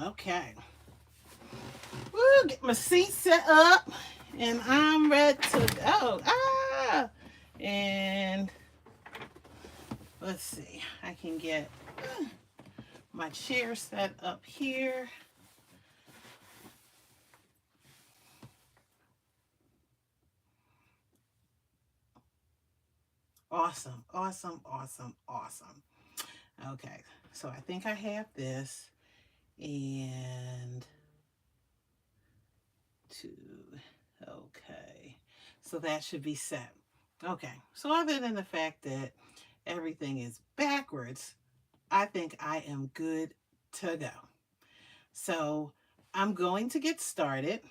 Okay. Woo, get my seat set up and I'm ready to go. Ah! And let's see. I can get my chair set up here. Awesome, awesome, awesome, awesome. Okay, so I think I have this and two. Okay, so that should be set. Okay, so other than the fact that everything is backwards, I think I am good to go. So I'm going to get started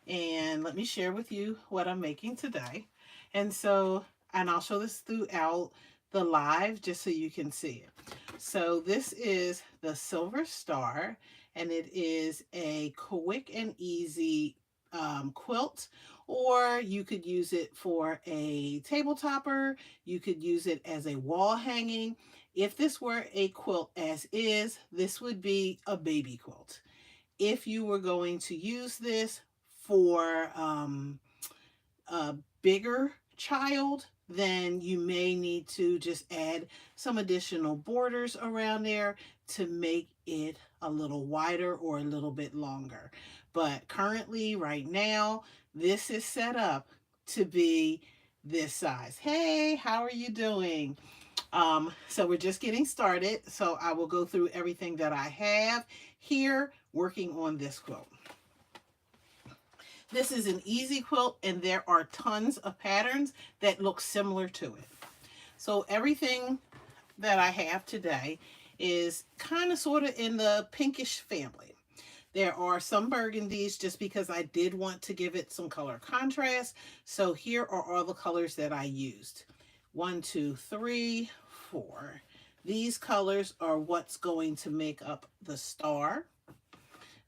and let me share with you what I'm making today. And so, and I'll show this throughout the live just so you can see it. So this is the Silver Star, and it is a quick and easy quilt, or you could use it for a table topper. You could use it as a wall hanging. If this were a quilt as is, this would be a baby quilt. If you were going to use this for a bigger child, then you may need to just add some additional borders around there to make it a little wider or a little bit longer. But currently, right now, this is set up to be this size. Hey, how are you doing? So we're just getting started. So I will go through everything that I have here working on this quilt. This is an easy quilt and there are tons of patterns that look similar to it. So everything that I have today is kind of sort of in the pinkish family. There are some burgundies just because I did want to give it some color contrast. So here are all the colors that I used. 1, 2, 3, 4. These colors are what's going to make up the star.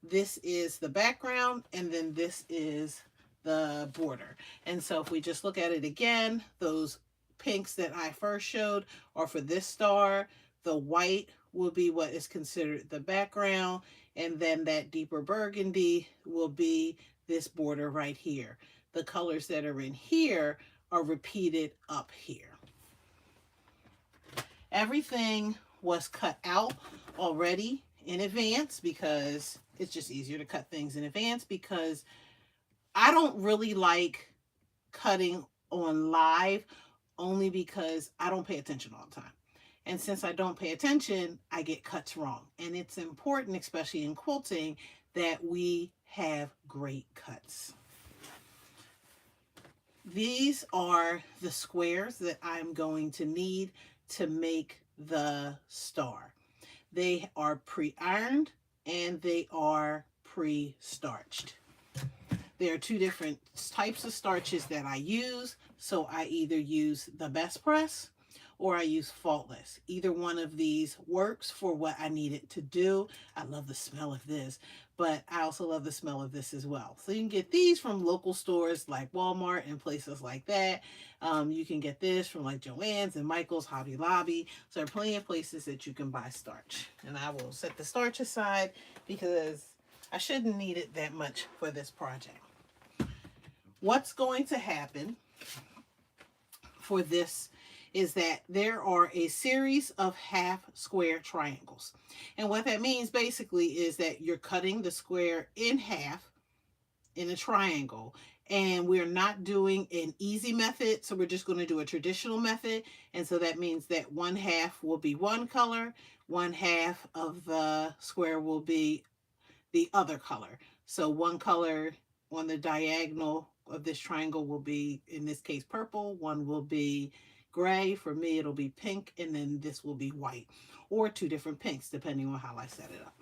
This is the background, and then this is the border. And so if we just look at it again, those pinks that I first showed are for this star. The white will be what is considered the background, and then that deeper burgundy will be this border right here. The colors that are in here are repeated up here. Everything was cut out already in advance because it's just easier to cut things in advance, because I don't really like cutting on live only because I don't pay attention all the time. And since I don't pay attention, I get cuts wrong. And it's important, especially in quilting, that we have great cuts. These are the squares that I'm going to need to make the star. They are pre-ironed and they are pre-starched. There are two different types of starches that I use. So I either use the best press or I use faultless. Either one of these works for what I need it to do. I love the smell of this, but I also love the smell of this as well. So you can get these from local stores like Walmart and places like that. You can get this from like Joann's and Michael's, Hobby Lobby. So there are plenty of places that you can buy starch. And I will set the starch aside because I shouldn't need it that much for this project. What's going to happen for this is that there are a series of half square triangles. And what that means basically is that you're cutting the square in half in a triangle. And we're not doing an easy method, so we're just going to do a traditional method. And so that means that one half will be one color, one half of the square will be the other color. So one color on the diagonal of this triangle will be, in this case, purple. One will be gray. For me, it'll be pink, and then this will be white, or two different pinks, depending on how I set it up.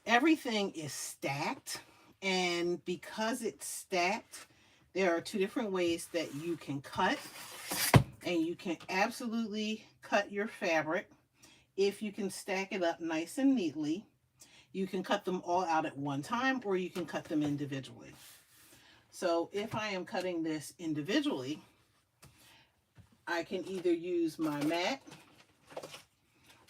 Everything is stacked, and because it's stacked, there are two different ways that you can cut, and you can absolutely cut your fabric if you can stack it up nice and neatly. You can cut them all out at one time, or you can cut them individually. So if I am cutting this individually, I can either use my mat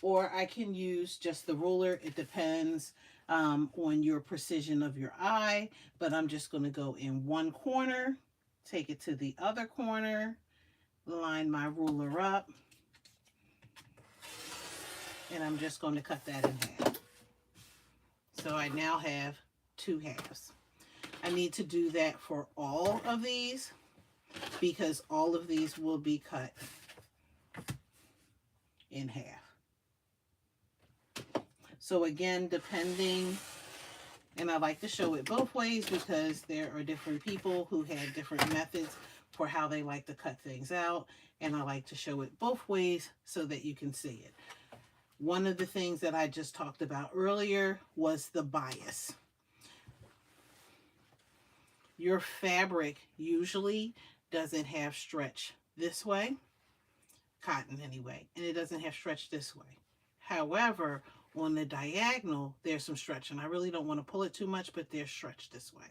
or I can use just the ruler. It depends on your precision of your eye, but I'm just going to go in one corner, take it to the other corner, line my ruler up, and I'm just going to cut that in half. So I now have 2 halves. I need to do that for all of these because all of these will be cut in half. So again, depending, and I like to show it both ways because there are different people who have different methods for how they like to cut things out, and I like to show it both ways so that you can see it. One of the things that I just talked about earlier was the bias. Your fabric usually doesn't have stretch this way, cotton anyway, and it doesn't have stretch this way. However, on the diagonal, there's some stretch, and I really don't want to pull it too much, but there's stretch this way.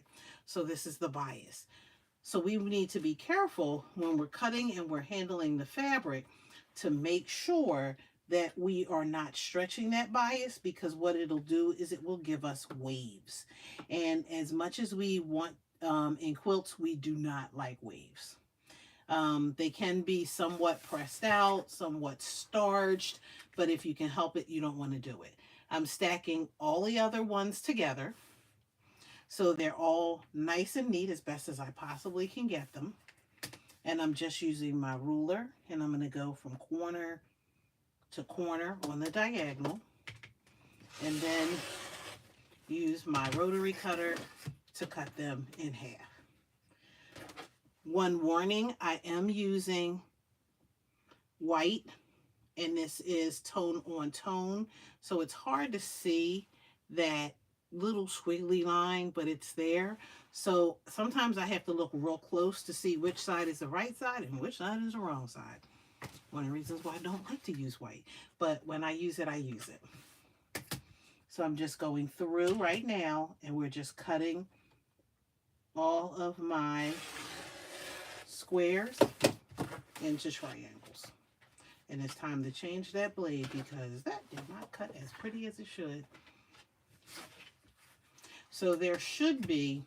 So this is the bias. So we need to be careful when we're cutting and we're handling the fabric to make sure that we are not stretching that bias, because what it'll do is it will give us waves. And as much as we want in quilts, we do not like waves. They can be somewhat pressed out, somewhat starched, but if you can help it, you don't want to do it. I'm stacking all the other ones together so they're all nice and neat as best as I possibly can get them. And I'm just using my ruler, and I'm going to go from corner to corner on the diagonal, and then use my rotary cutter to cut them in half. One warning, I am using white, and this is tone on tone, so it's hard to see that little squiggly line, but it's there. So sometimes I have to look real close to see which side is the right side and which side is the wrong side. One of the reasons why I don't like to use white, but when I use it, I use it. So I'm just going through right now, and we're just cutting all of my squares into triangles. And it's time to change that blade because that did not cut as pretty as it should. So there should be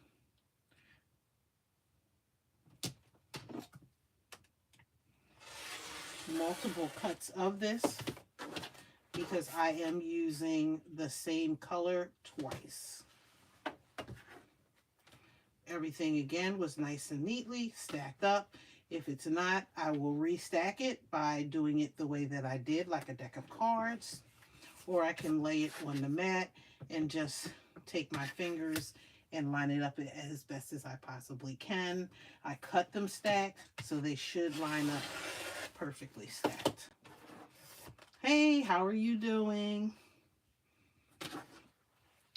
multiple cuts of this because I am using the same color twice. Everything again was nice and neatly stacked up. If it's not, I will restack it by doing it the way that I did, like a deck of cards, or I can lay it on the mat and just take my fingers and line it up as best as I possibly can. I cut them stacked, so they should line up perfectly stacked. Hey, how are you doing?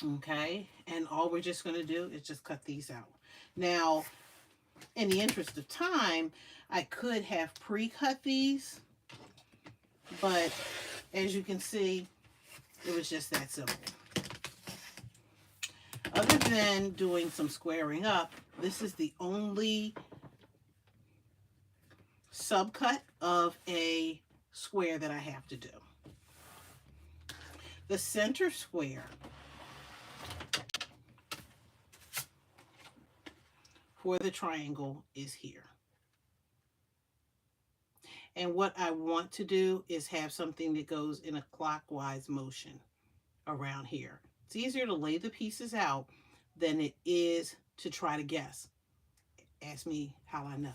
Okay, and all we're just going to do is just cut these out. Now, in the interest of time, I could have pre-cut these, but as you can see, it was just that simple. Other than doing some squaring up, this is the only subcut of a square that I have to do. The center square for the triangle is here. And what I want to do is have something that goes in a clockwise motion around here. It's easier to lay the pieces out than it is to try to guess. Ask me how I know.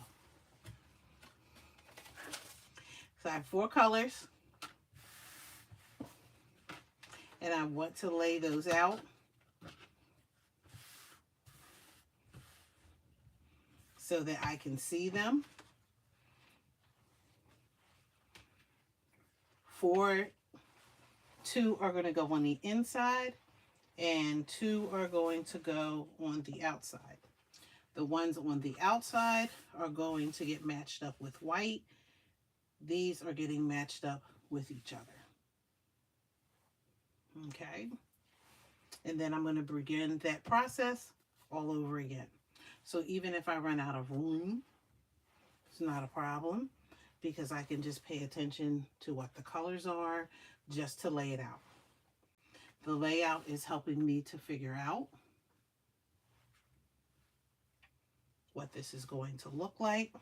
So I have 4 colors, and I want to lay those out so that I can see them. 2 are going to go on the inside, and 2 are going to go on the outside. The ones on the outside are going to get matched up with white. These are getting matched up with each other. Okay. And then I'm going to begin that process all over again. So even if I run out of room, it's not a problem because I can just pay attention to what the colors are. just to lay it out. The layout is helping me to figure out what this is going to look like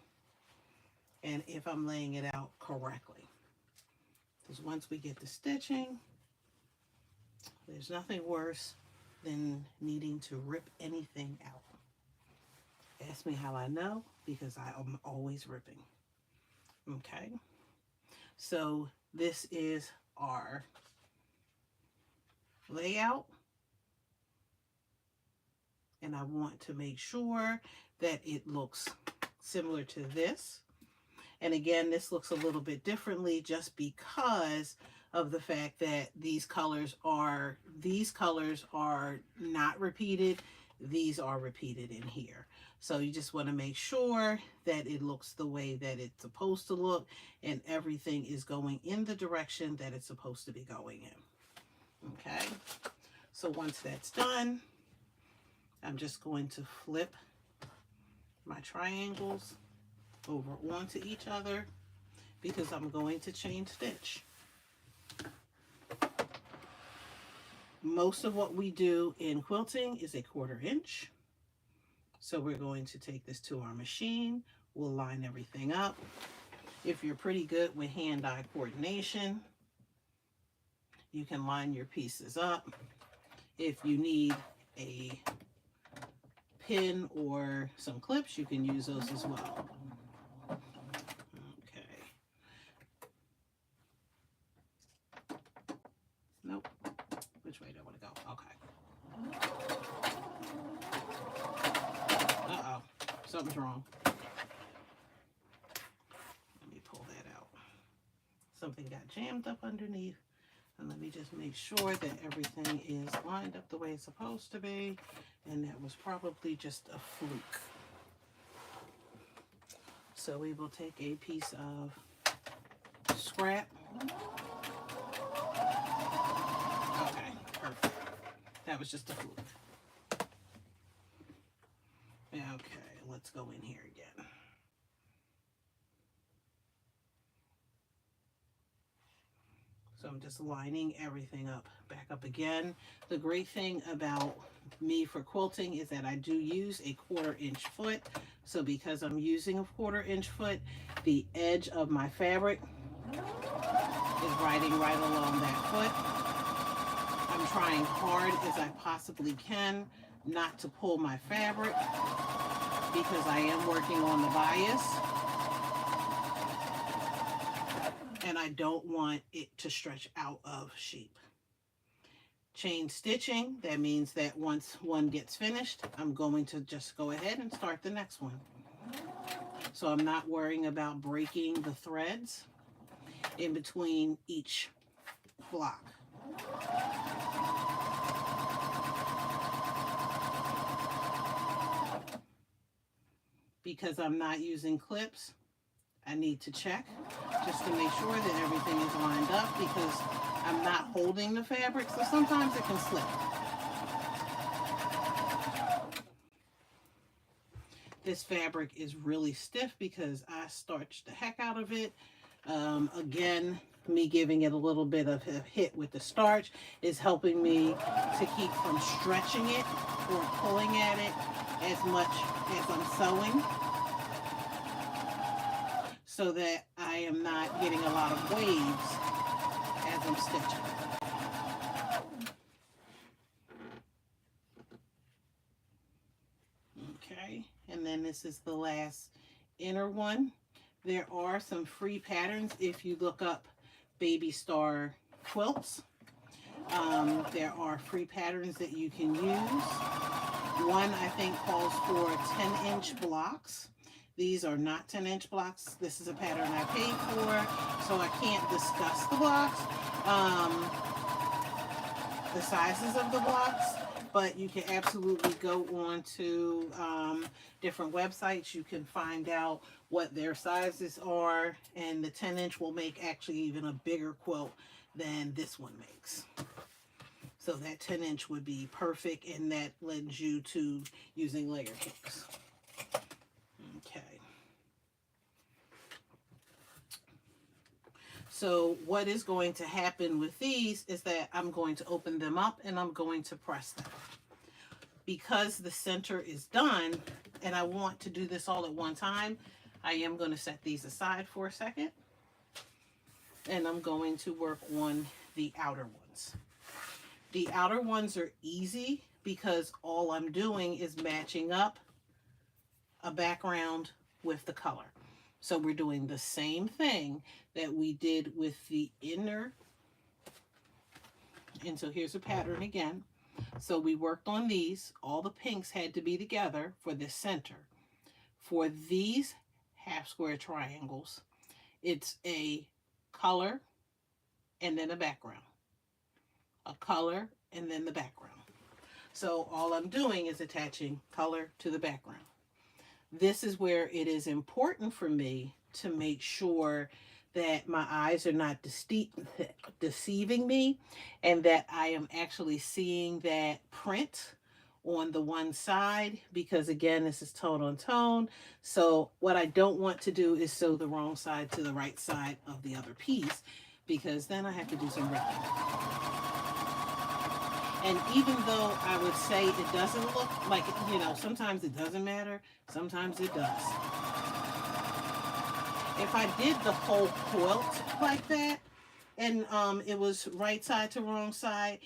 and if I'm laying it out correctly. Because once we get the stitching, there's nothing worse than needing to rip anything out. Ask me how I know, because I am always ripping. Okay, so this is our layout, and I want to make sure that it looks similar to this. And again, this looks a little bit differently just because of the fact that these colors are not repeated. These are repeated in here. So you just want to make sure that it looks the way that it's supposed to look and everything is going in the direction that it's supposed to be going in. Okay, so once that's done, I'm just going to flip my triangles over onto each other because I'm going to chain stitch. Most of what we do in quilting is a 1/4 inch. So we're going to take this to our machine. We'll line everything up. If you're pretty good with hand-eye coordination, you can line your pieces up. If you need a pin or some clips, you can use those as well. Okay. Nope. Which way do I want to go? Okay. Uh-oh. Something's wrong. Let me pull that out. Something got jammed up underneath. And let me just make sure that everything is lined up the way it's supposed to be. And that was probably just a fluke. So we will take a piece of scrap. Okay, perfect. That was just a fluke. Okay, let's go in here again. So I'm just lining everything up, back up again. The great thing about me for quilting is that I do use a 1/4 inch foot. So because I'm using a 1/4 inch foot, the edge of my fabric is riding right along that foot. I'm trying hard as I possibly can not to pull my fabric because I am working on the bias. And I don't want it to stretch out of shape. Chain stitching, that means that once one gets finished, I'm going to just go ahead and start the next one. So I'm not worrying about breaking the threads in between each block. Because I'm not using clips, I need to check just to make sure that everything is lined up because I'm not holding the fabric, so sometimes it can slip. This fabric is really stiff because I starched the heck out of it. Again, me giving it a little bit of a hit with the starch is helping me to keep from stretching it or pulling at it as much as I'm sewing, so that I am not getting a lot of waves as I'm stitching. Okay, and then this is the last inner one. There are some free patterns if you look up Baby Star quilts. There are free patterns that you can use. One I think calls for 10-inch blocks. These are not 10-inch blocks. This is a pattern I paid for, so I can't discuss the blocks, the sizes of the blocks, but you can absolutely go on to different websites. You can find out what their sizes are, and the 10-inch will make actually even a bigger quilt than this one makes. So that 10-inch would be perfect, and that lends you to using layer hooks. Okay. So what is going to happen with these is that I'm going to open them up and I'm going to press them. Because the center is done and I want to do this all at one time, I am going to set these aside for a second. And I'm going to work on the outer ones. The outer ones are easy because all I'm doing is matching up a background with the color. So we're doing the same thing that we did with the inner. And so here's a pattern again. So we worked on these. All the pinks had to be together for the center. For these half square triangles, it's a color and then a background. A color and then the background. So all I'm doing is attaching color to the background. This is where it is important for me to make sure that my eyes are not deceiving me and that I am actually seeing that print on the one side, because again, this is tone on tone. So what I don't want to do is sew the wrong side to the right side of the other piece, because then I have to do some ripping. And even though I would say it doesn't look like, you know, sometimes it doesn't matter, sometimes it does. If I did the whole quilt like that, and it was right side to wrong side,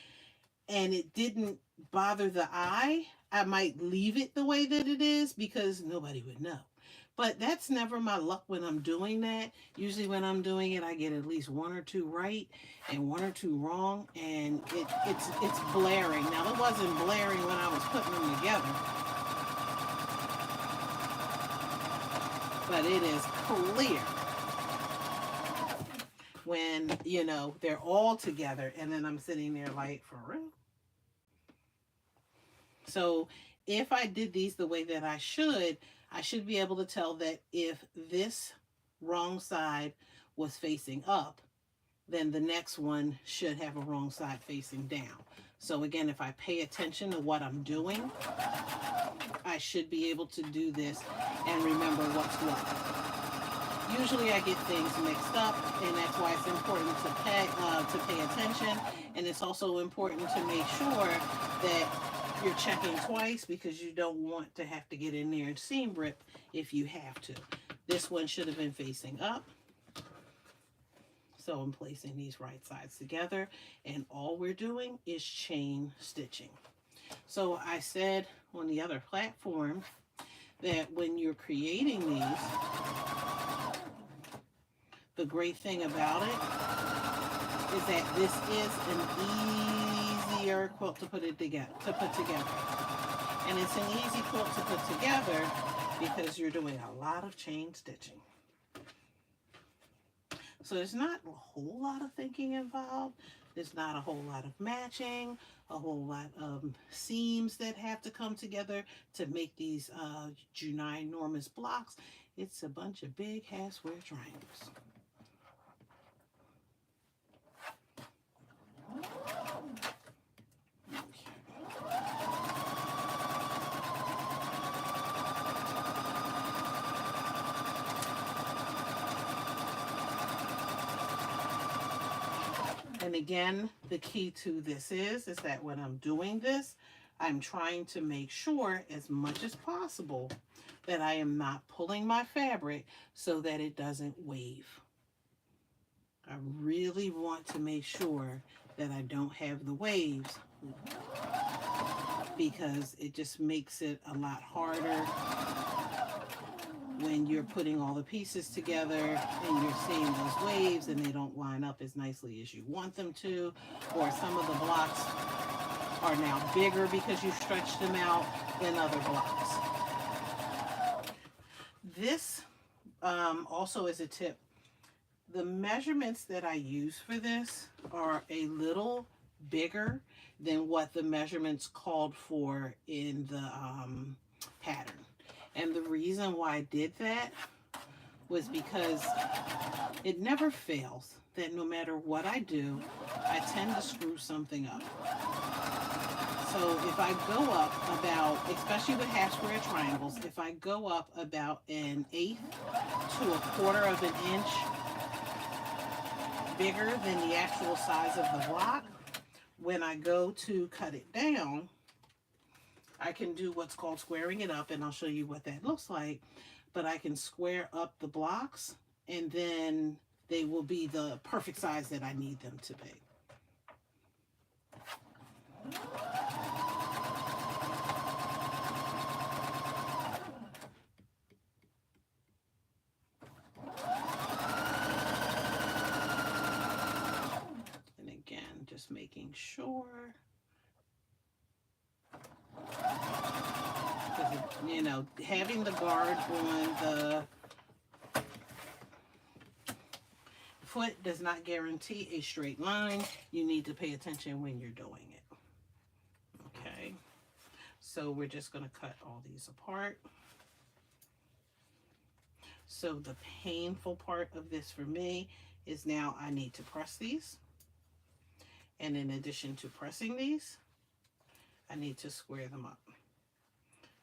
and it didn't bother the eye, I might leave it the way that it is because nobody would know. But that's never my luck when I'm doing that. Usually when I'm doing it, I get at least one or two right and one or two wrong, and it's blaring. Now, it wasn't blaring when I was putting them together, but it is clear when, you know, they're all together and then I'm sitting there like, for real? So if I did these the way that I should be able to tell that if this wrong side was facing up, then the next one should have a wrong side facing down. So again, if I pay attention to what I'm doing, I should be able to do this and remember what's what. Usually I get things mixed up, and that's why it's important to pay attention. And it's also important to make sure that you're checking twice, because you don't want to have to get in there and seam rip if you have to. This one should have been facing up. So I'm placing these right sides together, and all we're doing is chain stitching. So I said on the other platform that when you're creating these, the great thing about it is that this is an easier quilt to put together. And it's an easy quilt to put together because you're doing a lot of chain stitching. So there's not a whole lot of thinking involved. There's not a whole lot of matching, a whole lot of seams that have to come together to make these ginormous blocks. It's a bunch of big half square triangles. And again, the key to this is that when I'm doing this, I'm trying to make sure as much as possible that I am not pulling my fabric so that it doesn't wave. I really want to make sure that I don't have the waves, because it just makes it a lot harder when you're putting all the pieces together and you're seeing those waves and they don't line up as nicely as you want them to, or some of the blocks are now bigger because you stretched them out than other blocks. This also is a tip. The measurements that I use for this are a little bigger than what the measurements called for in the pattern. And the reason why I did that was because it never fails that no matter what I do, I tend to screw something up. So if I go up about, especially with half square triangles, if I go up about 1/8 to 1/4 of an inch bigger than the actual size of the block, when I go to cut it down, I can do what's called squaring it up, and I'll show you what that looks like. But I can square up the blocks, and then they will be the perfect size that I need them to be. And again, just making sure. Because, you know, having the guard on the foot does not guarantee a straight line. You need to pay attention when you're doing it. Okay, so we're just going to cut all these apart. So the painful part of this for me is now I need to press these. And in addition to pressing these, I need to square them up.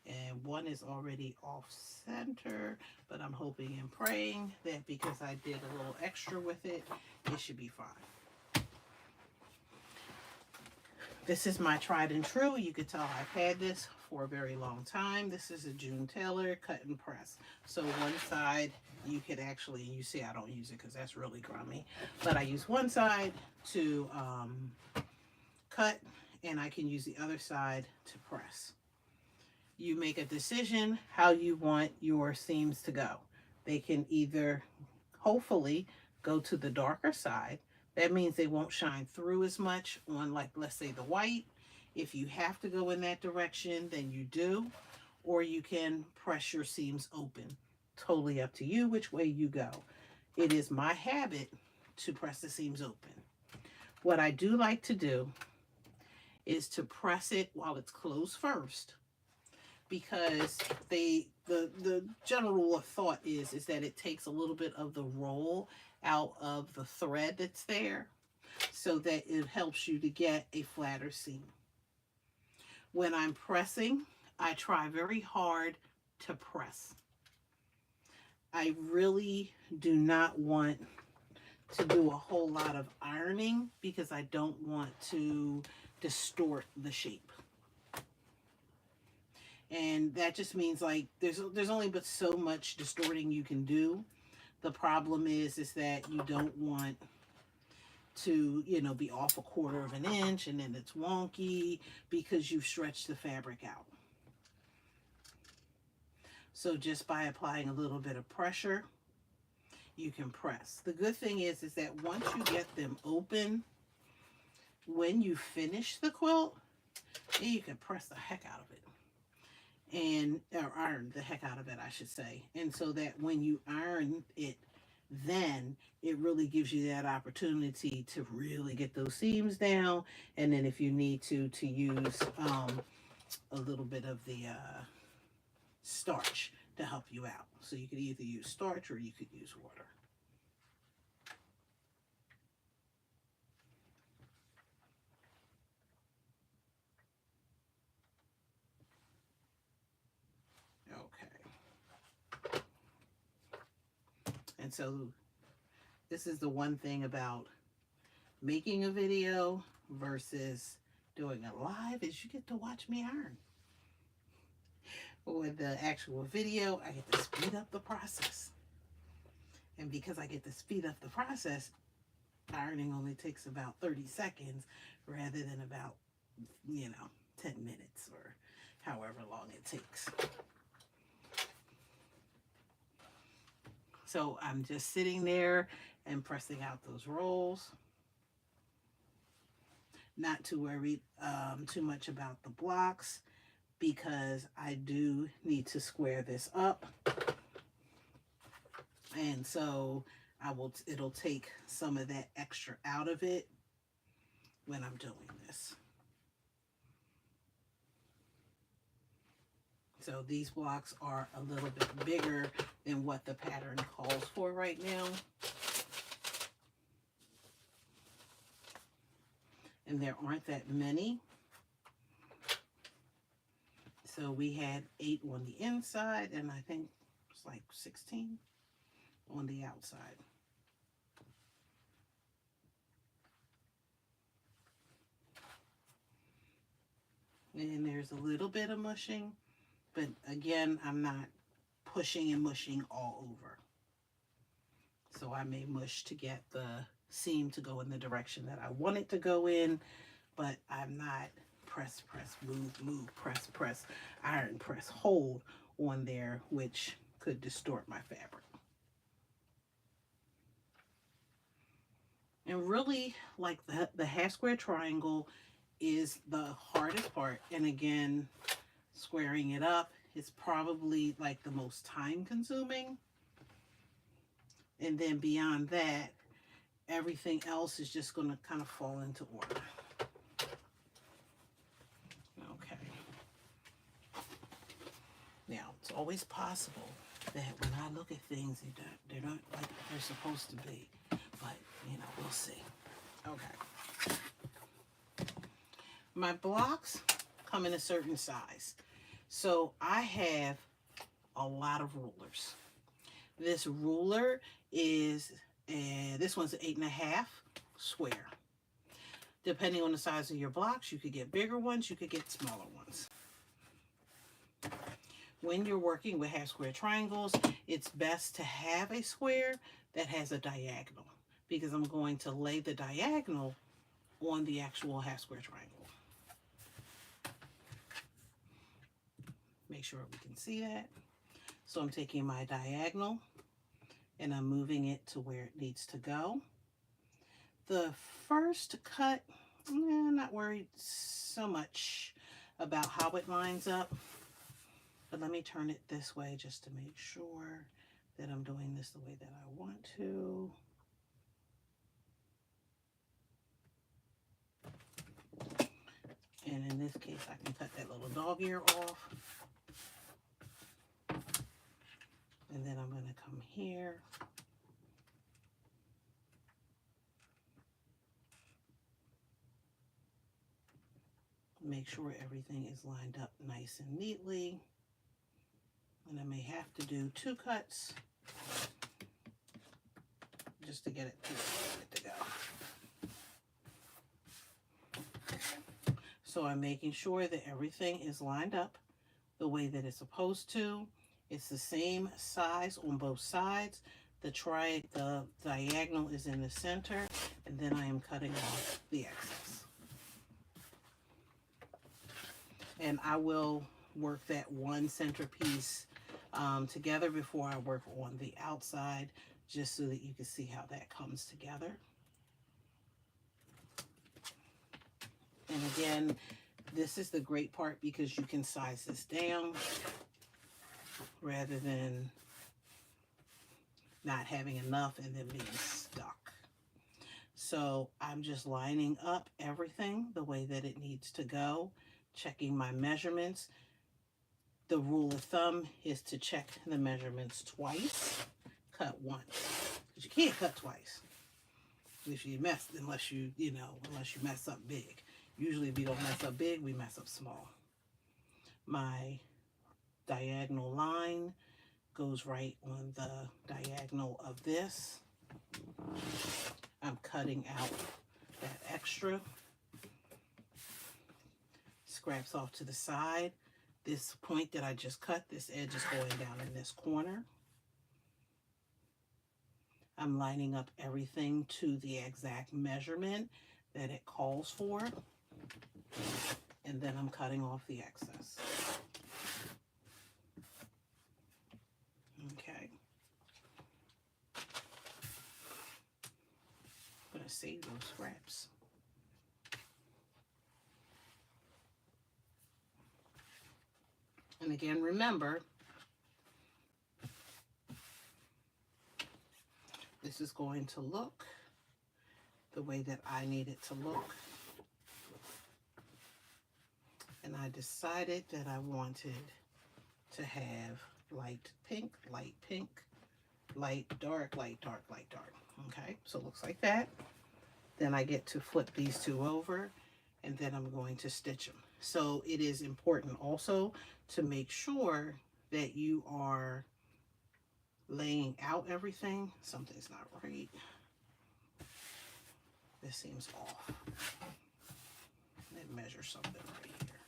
And one is already off center, but I'm hoping and praying that because I did a little extra with it, it should be fine. This is my tried and true. You could tell I've had this for a very long time. This is a June Taylor cut and press. So one side you could actually, you see I don't use it because that's really crummy, but I use one side to cut, and I can use the other side to press. You make a decision how you want your seams to go. They can either, hopefully, go to the darker side. That means they won't shine through as much on, like, let's say the white. If you have to go in that direction, then you do. Or you can press your seams open. Totally up to you which way you go. It is my habit to press the seams open. What I do like to do is to press it while it's closed first, because the general thought is that it takes a little bit of the roll out of the thread that's there, so that it helps you to get a flatter seam. When I'm pressing, I try very hard to press. I really do not want to do a whole lot of ironing because I don't want to distort the shape. And that just means, like, there's only but so much distorting you can do. The problem is that you don't want to, you know, be off a quarter of an inch and then it's wonky because you've stretched the fabric out. So just by applying a little bit of pressure, you can press. The good thing is that once you get them open, when you finish the quilt, you can press the heck out of it. Or iron the heck out of it, I should say. And so that when you iron it, then it really gives you that opportunity to really get those seams down. And then if you need to use a little bit of the starch to help you out. So you could either use starch or you could use water. Okay. And so this is the one thing about making a video versus doing it live, is you get to watch me iron. With the actual video, I get to speed up the process. And because I get to speed up the process, ironing only takes about 30 seconds rather than about, 10 minutes or however long it takes. So I'm just sitting there and pressing out those rolls. Not too worried too much about the blocks, because I do need to square this up. And so it'll take some of that extra out of it when I'm doing this. So these blocks are a little bit bigger than what the pattern calls for right now. And there aren't that many. So we had 8 on the inside, and I think it's like 16 on the outside. And there's a little bit of mushing, but again, I'm not pushing and mushing all over. So I may mush to get the seam to go in the direction that I want it to go in, but I'm not press, press, move, press, press, iron, press, hold on there, which could distort my fabric. And really, like the half square triangle is the hardest part. And again, squaring it up is probably like the most time consuming. And then beyond that, everything else is just going to kind of fall into order. Okay. Now, it's always possible that when I look at things, they're not like they're supposed to be. But, you know, we'll see. Okay. My blocks come in a certain size. So I have a lot of rulers. This ruler is, this one's 8.5 square. Depending on the size of your blocks, you could get bigger ones, you could get smaller ones. When you're working with half square triangles, it's best to have a square that has a diagonal, because I'm going to lay the diagonal on the actual half square triangle. Make sure we can see that. So I'm taking my diagonal and I'm moving it to where it needs to go. The first cut, I'm not worried so much about how it lines up, but let me turn it this way just to make sure that I'm doing this the way that I want to. And in this case, I can cut that little dog ear off. And then I'm going to come here. Make sure everything is lined up nice and neatly. And I may have to do 2 cuts just to get it to go. So I'm making sure that everything is lined up the way that it's supposed to. It's the same size on both sides. The diagonal is in the center, and then I am cutting off the excess. And I will work that one centerpiece together before I work on the outside, just so that you can see how that comes together. And again, this is the great part because you can size this down rather than not having enough and then being stuck. So I'm just lining up everything the way that it needs to go, checking my measurements. The rule of thumb is to check the measurements twice, cut once. Because you can't cut twice if you unless you mess up big. Usually if you don't mess up big, we mess up small. My diagonal line goes right on the diagonal of this. I'm cutting out that extra. Scraps off to the side. This point that I just cut, this edge is going down in this corner. I'm lining up everything to the exact measurement that it calls for. And then I'm cutting off the excess. Okay. I'm going to save those scraps. And again, remember, this is going to look the way that I need it to look. And I decided that I wanted to have light pink, light pink, light dark, light dark, light dark. Okay, so it looks like that. Then I get to flip these 2 over, and then I'm going to stitch them. So it is important also to make sure that you are laying out everything. Something's not right. This seems off. Let's measure something right here.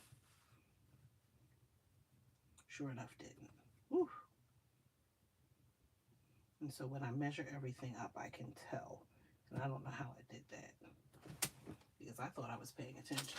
Sure enough, didn't. Whew. And so when I measure everything up, I can tell. And I don't know how I did that because I thought I was paying attention.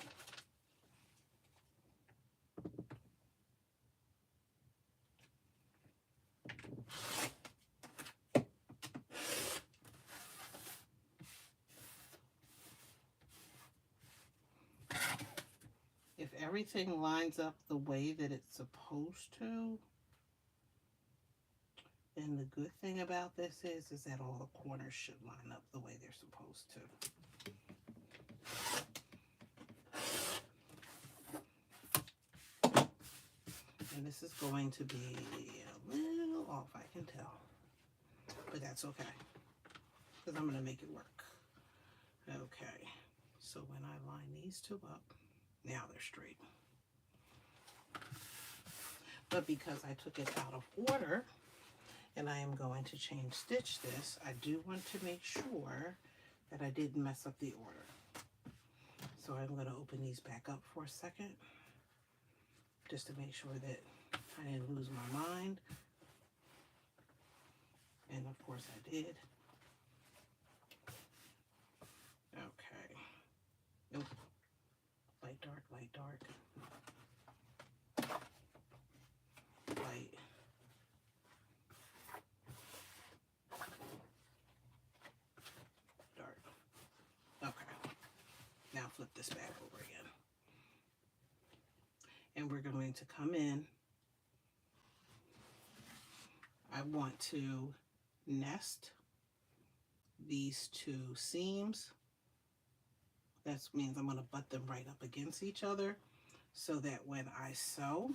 If everything lines up the way that it's supposed to, and the good thing about this is that all the corners should line up the way they're supposed to. And this is going to be a little off, I can tell. But that's okay, because I'm going to make it work. Okay, so when I line these two up, now they're straight. But because I took it out of order, and I am going to chain stitch this, I do want to make sure that I didn't mess up the order. So I'm going to open these back up for a second, just to make sure that I didn't lose my mind. And of course I did. Okay. Nope. Light, dark, light, dark. Light. Dark. Okay. Now flip this back over again. And we're going to come in. I want to nest these two seams. That means I'm going to butt them right up against each other so that when I sew,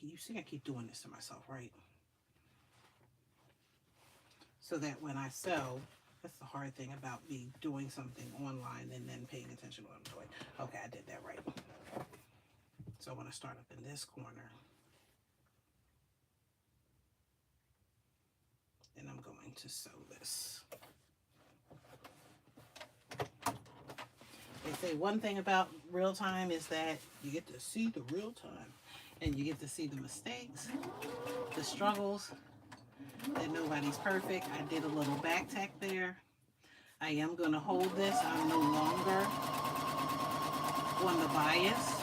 you see I keep doing this to myself, right? So that when I sew, that's the hard thing about me doing something online and then paying attention to what I'm doing. Okay, I did that right. So I want to start up in this corner. And I'm going to sew this. They say one thing about real time is that you get to see the real time. And you get to see the mistakes, the struggles, that nobody's perfect. I did a little back tack there. I am going to hold this. I'm no longer on the bias.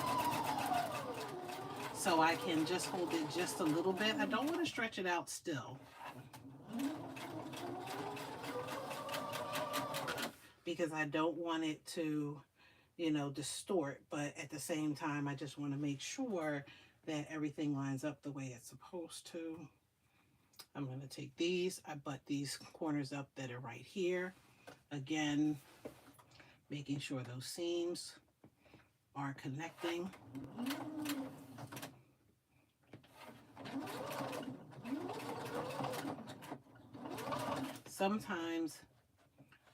So I can just hold it just a little bit. I don't want to stretch it out still, because I don't want it to, you know, distort. But at the same time, I just want to make sure that everything lines up the way it's supposed to. I'm going to take these, I butt these corners up that are right here. Again, making sure those seams are connecting. Sometimes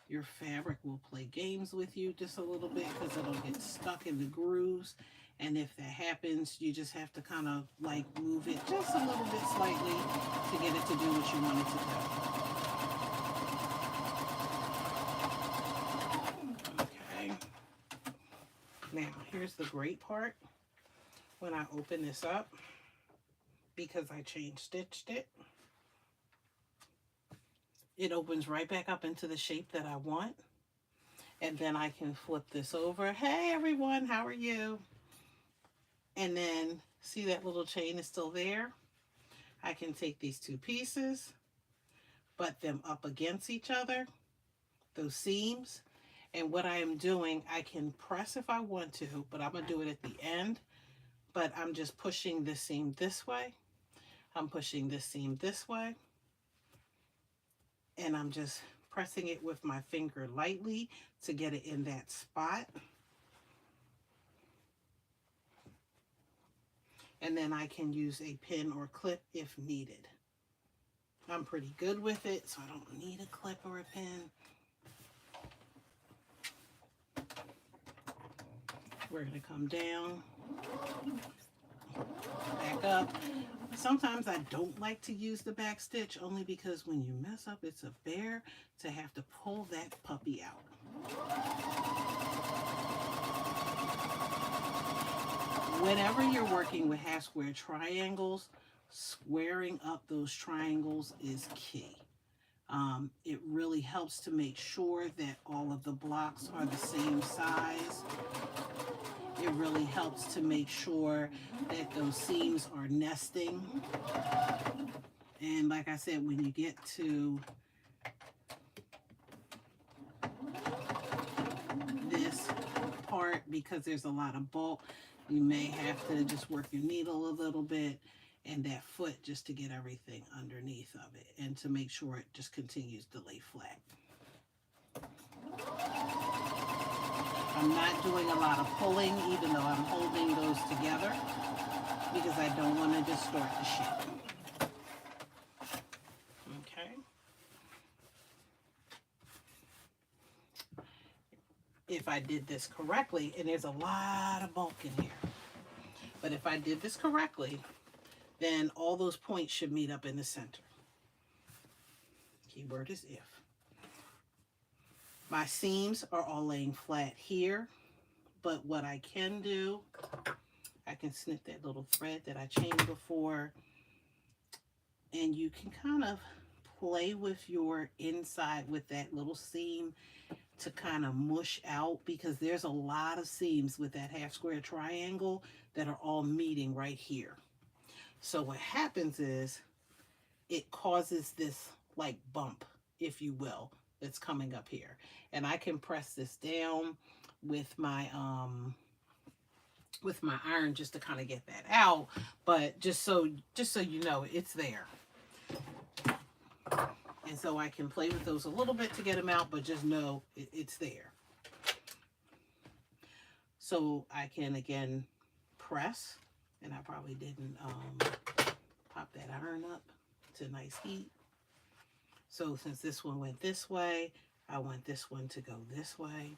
your fabric will play games with you just a little bit because it'll get stuck in the grooves. And if that happens, you just have to kind of like move it just a little bit slightly to get it to do what you want it to do. Okay. Now, here's the great part. When I open this up, because I chain stitched it, it opens right back up into the shape that I want. And then I can flip this over. Hey everyone, how are you? And then see that little chain is still there. I can take these two pieces, butt them up against each other, those seams. And what I am doing, I can press if I want to, but I'm going to do it at the end. But I'm just pushing this seam this way. I'm pushing this seam this way. And I'm just pressing it with my finger lightly to get it in that spot. And then I can use a pin or clip if needed. I'm pretty good with it, so I don't need a clip or a pin. We're going to come down, back up. Sometimes I don't like to use the back stitch only because when you mess up, it's a bear to have to pull that puppy out. Whenever you're working with half square triangles, squaring up those triangles is key. It really helps to make sure that all of the blocks are the same size. It really helps to make sure that those seams are nesting. And like I said, when you get to this part, because there's a lot of bulk, you may have to just work your needle a little bit and that foot just to get everything underneath of it and to make sure it just continues to lay flat. I'm not doing a lot of pulling, even though I'm holding those together, because I don't want to distort the shape. Okay. If I did this correctly, and there's a lot of bulk in here, but if I did this correctly, then all those points should meet up in the center. Keyword is if. My seams are all laying flat here, but what I can do, I can snip that little thread that I chained before, and you can kind of play with your inside with that little seam to kind of mush out, because there's a lot of seams with that half square triangle that are all meeting right here. So what happens is it causes this like bump, if you will, that's coming up here. And I can press this down with my iron just to kind of get that out, but just so you know, it's there. And so I can play with those a little bit to get them out, but just know it's there. So I can again press, and I probably didn't pop that iron up to nice heat. So since this one went this way, I want this one to go this way.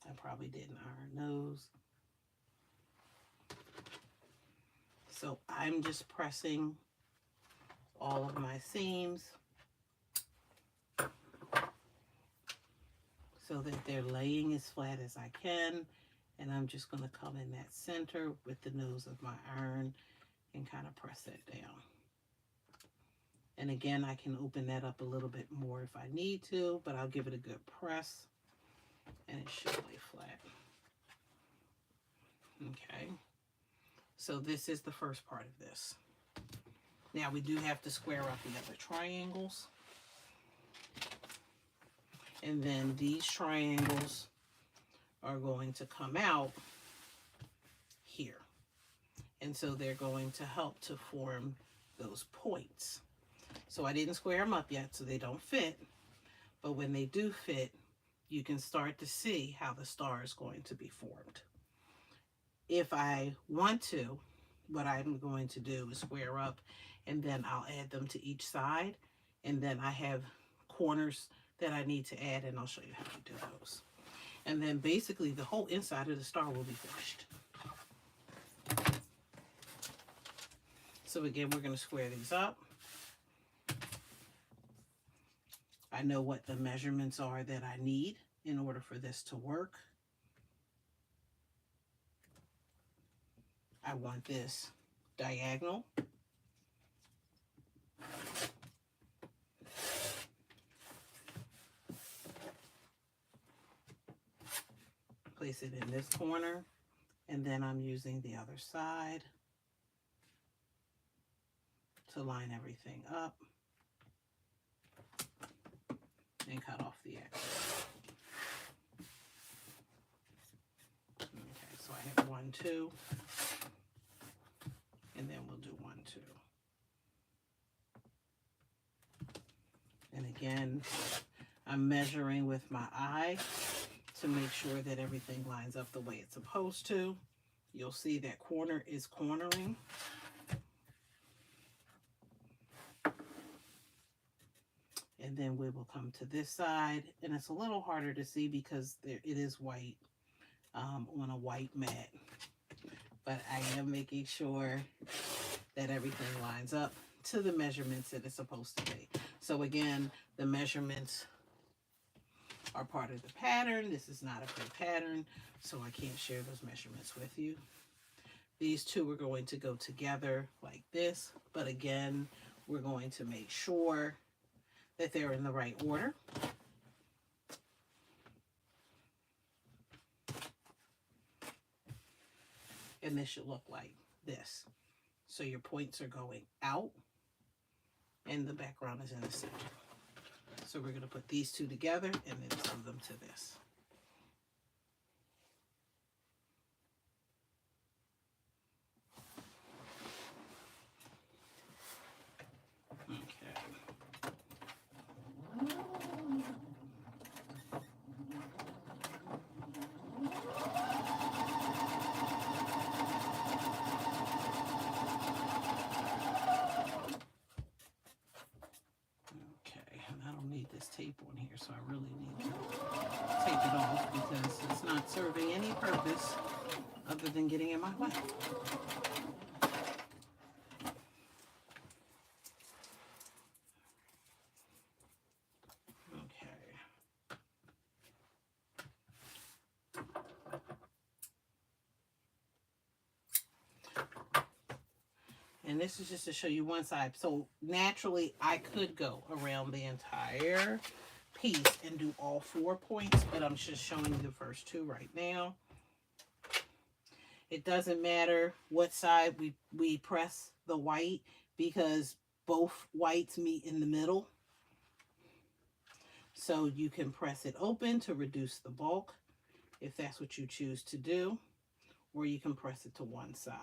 I probably didn't iron those. So I'm just pressing all of my seams so that they're laying as flat as I can. And I'm just going to come in that center with the nose of my iron and kind of press that down. And again, I can open that up a little bit more if I need to, but I'll give it a good press and it should lay flat. Okay. So this is the first part of this. Now we do have to square up the other triangles. And then these triangles are going to come out here. And so they're going to help to form those points. So I didn't square them up yet, so they don't fit. But when they do fit, you can start to see how the star is going to be formed. If I want to, what I'm going to do is square up, and then I'll add them to each side. And then I have corners that I need to add, and I'll show you how to do those. And then basically the whole inside of the star will be finished. So again, we're going to square these up. I know what the measurements are that I need in order for this to work. I want this diagonal. Place it in this corner, and then I'm using the other side to line everything up and cut off the excess. Okay, so I have 1, 2, and then we'll do 1, 2. And again, I'm measuring with my eye to make sure that everything lines up the way it's supposed to. You'll see that corner is cornering. And then we will come to this side, and it's a little harder to see because it is white on a white mat. But I am making sure that everything lines up to the measurements that it's supposed to be. So again, the measurements are part of the pattern. This is not a free pattern, so I can't share those measurements with you. These two are going to go together like this, but again, we're going to make sure that they're in the right order. And this should look like this. So your points are going out and the background is in the center. So we're going to put these two together and then sew them to this. Tape on here, so I really need to take it off because it's not serving any purpose other than getting in my way. Okay. And this is just to show you one side. So naturally, I could go around the entire piece and do all 4 points, but I'm just showing you the first 2 right now. It doesn't matter what side we press the white because both whites meet in the middle. So you can press it open to reduce the bulk if that's what you choose to do, or you can press it to one side.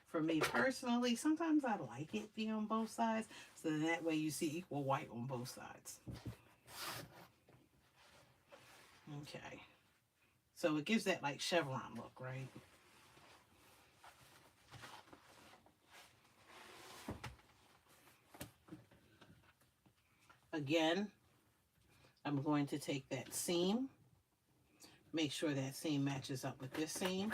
For me personally, sometimes I like it being on both sides, so that way you see equal white on both sides. Okay. So it gives that like chevron look, right? Again, I'm going to take that seam, make sure that seam matches up with this seam.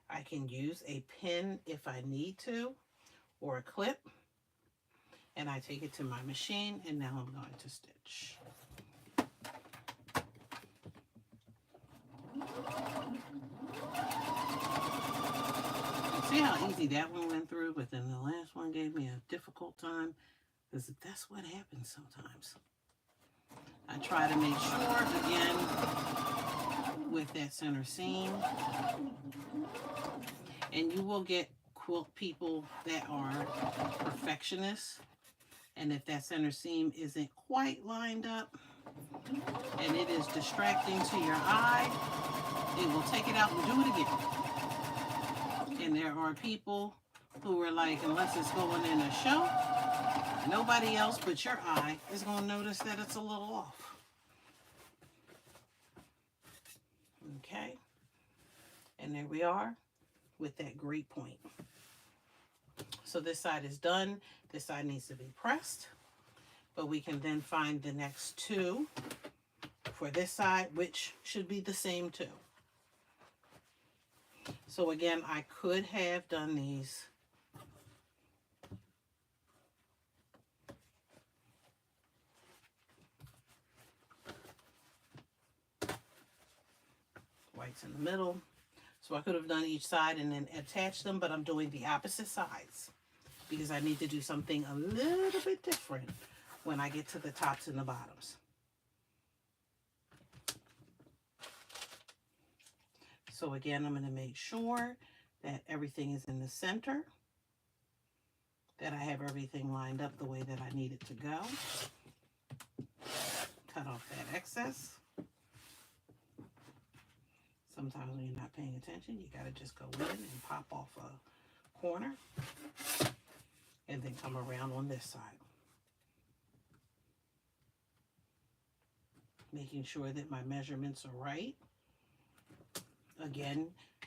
I can use a pin if I need to, or a clip, and I take it to my machine, and now I'm going to stitch. See how easy that one went through, but then the last one gave me a difficult time, because that's what happens sometimes. I try to make sure, again, with that center seam. And you will get quilt people that are perfectionists. And if that center seam isn't quite lined up and it is distracting to your eye, it will take it out and do it again. And there are people who are like, unless it's going in a show, nobody else but your eye is going to notice that it's a little off. Okay. And there we are with that great point. So this side is done. This side needs to be pressed, but we can then find the next 2 for this side, which should be the same 2. So again, I could have done these whites in the middle. So I could have done each side and then attached them, but I'm doing the opposite sides because I need to do something a little bit different when I get to the tops and the bottoms. So again, I'm going to make sure that everything is in the center, that I have everything lined up the way that I need it to go. Cut off that excess. Sometimes when you're not paying attention, you got to just go in and pop off a corner and then come around on this side. Making sure that my measurements are right. Again,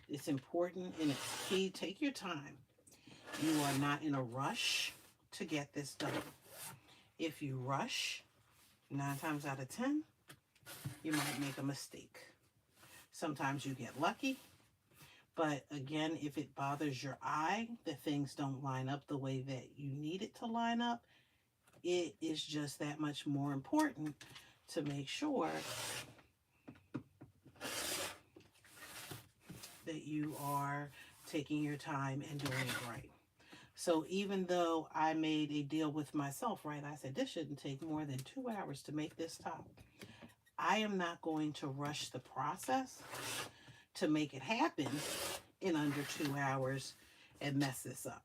it's important and it's key. Take your time. You are not in a rush to get this done. If you rush, 9 times out of 10, you might make a mistake. Sometimes you get lucky, But again, if it bothers your eye that things don't line up the way that you need it to line up, it is just that much more important to make sure that you are taking your time and doing it right. So even though I made a deal with myself, right, I said this shouldn't take more than 2 hours to make this top. I am not going to rush the process to make it happen in under 2 hours and mess this up.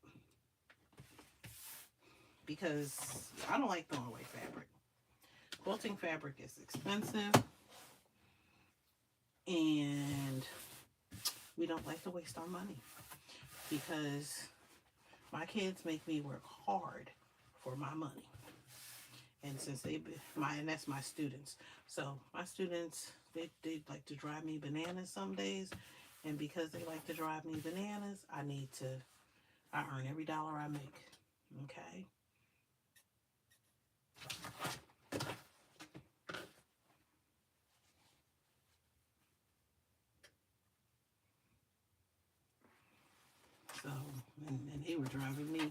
Because I don't like throwing away fabric. Quilting fabric is expensive, and we don't like to waste our money because my kids make me work hard for my money. And since and that's my students. So my students, they like to drive me bananas some days. And because they like to drive me bananas, I earn every dollar I make. Okay? So, and they were driving me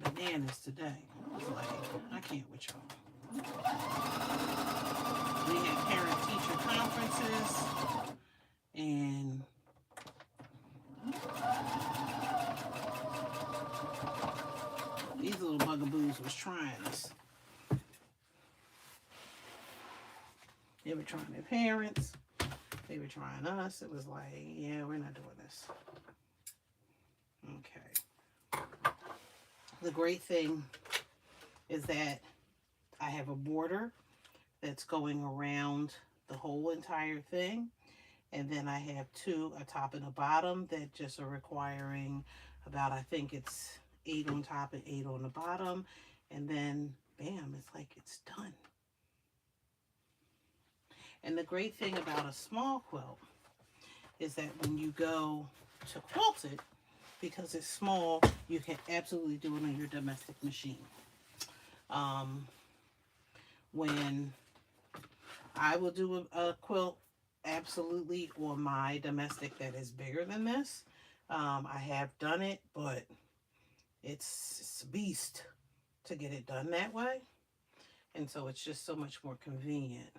bananas today. I was like, I can't with y'all. We had parent-teacher conferences, and these little bugaboos was trying us. They were trying their parents. They were trying us. It was like, yeah, we're not doing this. Okay. The great thing is that I have a border that's going around the whole entire thing. And then I have two, a top and a bottom, that just are requiring about, I think it's 8 on top and 8 on the bottom. And then, bam, it's like it's done. And the great thing about a small quilt is that when you go to quilt it, because it's small, you can absolutely do it on your domestic machine. When I will do a quilt absolutely on my domestic that is bigger than this, I have done it, but it's a beast to get it done that way. And so it's just so much more convenient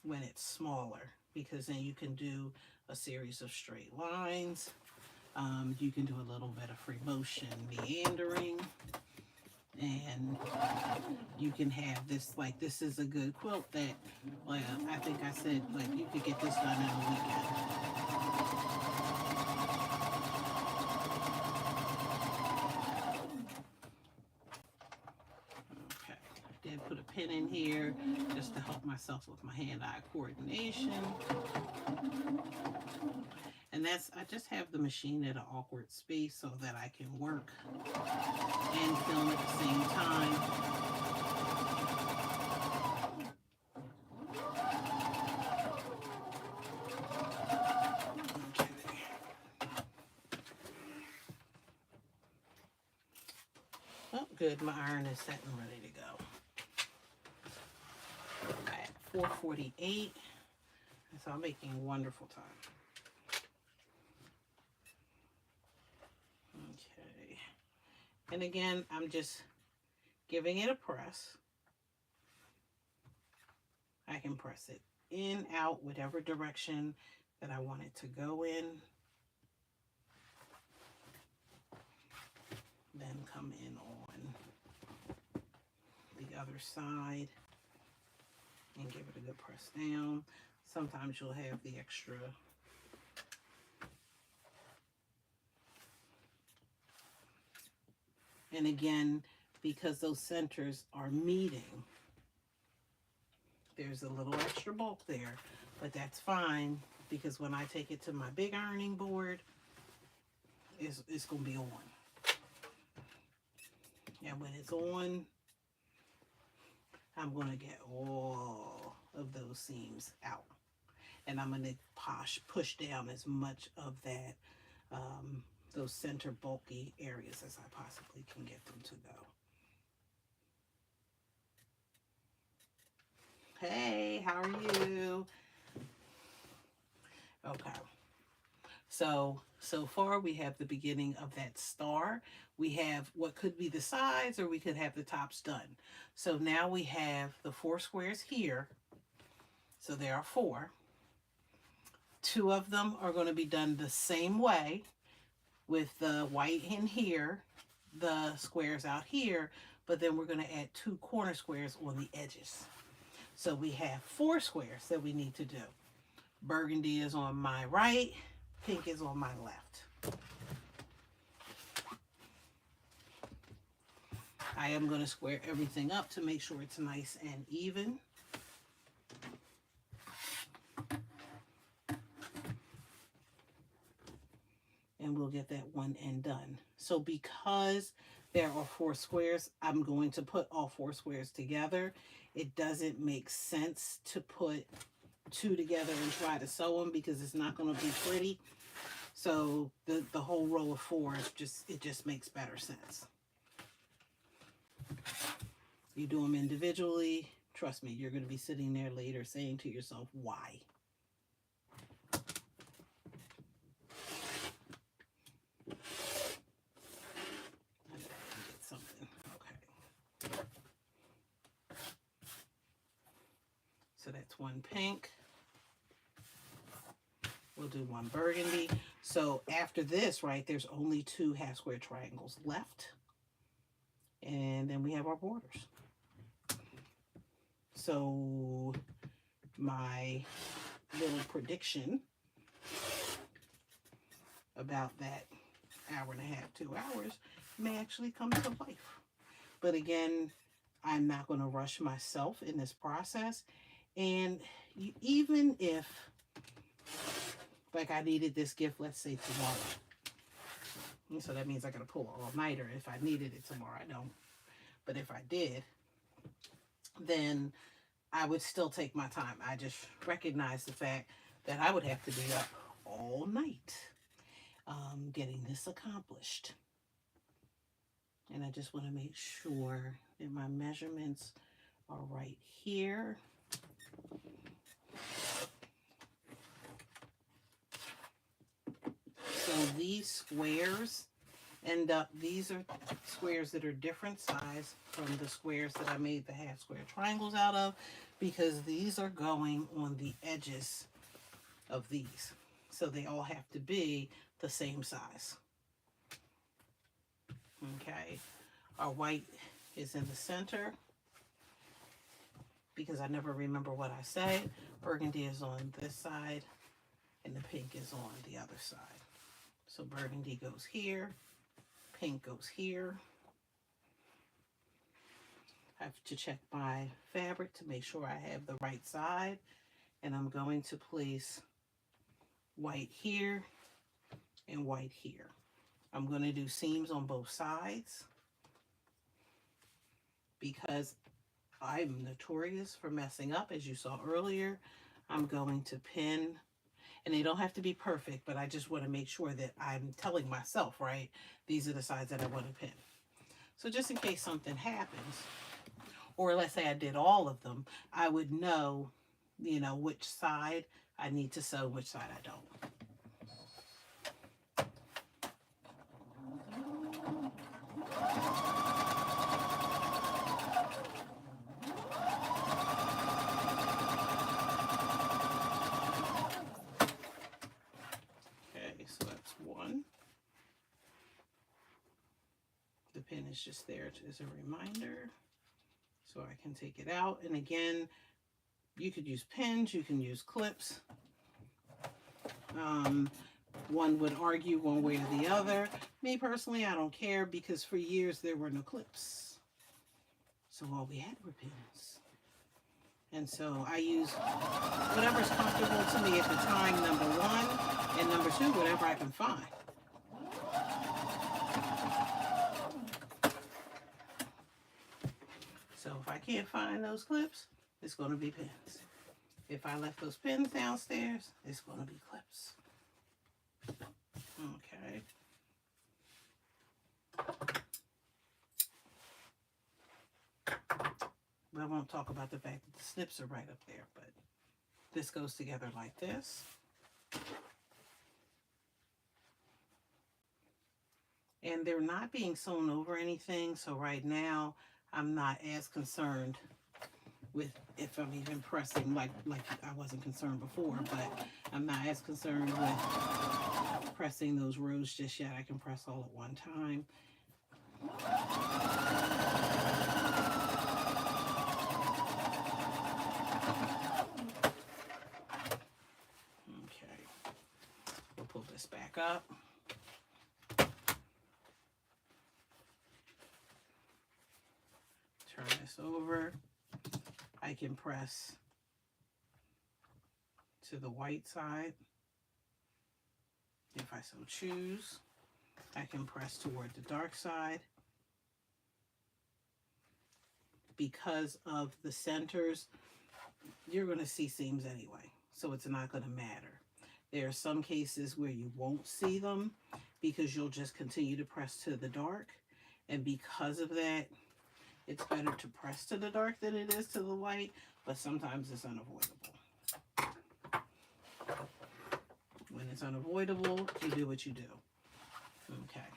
when it's smaller, because then you can do a series of straight lines. You can do a little bit of free motion meandering, and you can have this, like, this is a good quilt that, like, I think I said, like, you could get this done in a weekend. Okay, I did put a pin in here just to help myself with my hand-eye coordination. And I just have the machine at an awkward space so that I can work and film at the same time. Okay. Oh, good. My iron is set and ready to go. At 4:48, so I'm making wonderful time. Okay, and again, I'm just giving it a press. I can press it in, out, whatever direction that I want it to go in. Then come in on the other side and give it a good press down. Sometimes you'll have the extra and again, because those centers are meeting, there's a little extra bulk there, but that's fine, because when I take it to my big ironing board, it's going to be on. And when it's on, I'm going to get all of those seams out. And I'm going to push down as much of that, those center bulky areas as I possibly can get them to go. Hey, how are you? Okay. So far we have the beginning of that star. We have what could be the sides, or we could have the tops done. So now we have the 4 squares here. So there are 4. 2 of them are going to be done the same way, with the white in here, the squares out here, but then we're going to add 2 corner squares on the edges. So we have 4 squares that we need to do. Burgundy is on my right, pink is on my left. I am going to square everything up to make sure it's nice and even. And we'll get that one end done. So because there are 4 squares, I'm going to put all 4 squares together. It doesn't make sense to put 2 together and try to sew them because it's not going to be pretty. So the whole row of 4 just makes better sense. You do them individually, trust me, you're going to be sitting there later saying to yourself, why? So that's 1 pink. We'll do 1 burgundy. So after this, right, there's only 2 half square triangles left. And then we have our borders. So my little prediction about that hour and a half, 2 hours may actually come to life. But again, I'm not going to rush myself in this process. And even if, like, I needed this gift, let's say tomorrow. And so that means I got to pull an all-nighter. If I needed it tomorrow, I don't. But if I did, then I would still take my time. I just recognize the fact that I would have to be up all night getting this accomplished. And I just want to make sure that my measurements are right here. So these squares end up, these are squares that are different size from the squares that I made the half square triangles out of, because these are going on the edges of these. So they all have to be the same size. Okay, our white is in the center because I never remember what I say. Burgundy is on this side and the pink is on the other side. So burgundy goes here, pink goes here. I have to check my fabric to make sure I have the right side. And I'm going to place white here and white here. I'm going to do seams on both sides because I'm notorious for messing up, as you saw earlier. I'm going to pin, and they don't have to be perfect, but I just want to make sure that I'm telling myself, right, these are the sides that I want to pin. So just in case something happens, or let's say I did all of them, I would know, you know, which side I need to sew, which side I don't. So that's 1. The pin is just there as a reminder, so I can take it out. And again, you could use pins, you can use clips. One would argue one way or the other. Me personally, I don't care, because for years there were no clips. So all we had were pins. And so I use whatever's comfortable to me at the time, number 1, and number 2, whatever I can find. So if I can't find those clips, it's going to be pins. If I left those pins downstairs, it's going to be clips. Okay. I won't talk about the fact that the snips are right up there, but this goes together like this. And they're not being sewn over anything, so right now I'm not as concerned with if I'm even pressing like I wasn't concerned before, but I'm not as concerned with pressing those rows just yet. I can press all at one time. Okay, we'll pull this back up. Turn this over. I can press to the white side if I so choose. I can press toward the dark side. Because of the centers, you're going to see seams anyway, so it's not going to matter. There are some cases where you won't see them because you'll just continue to press to the dark, and because of that, it's better to press to the dark than it is to the light, but sometimes it's unavoidable. When it's unavoidable, you do what you do. Okay.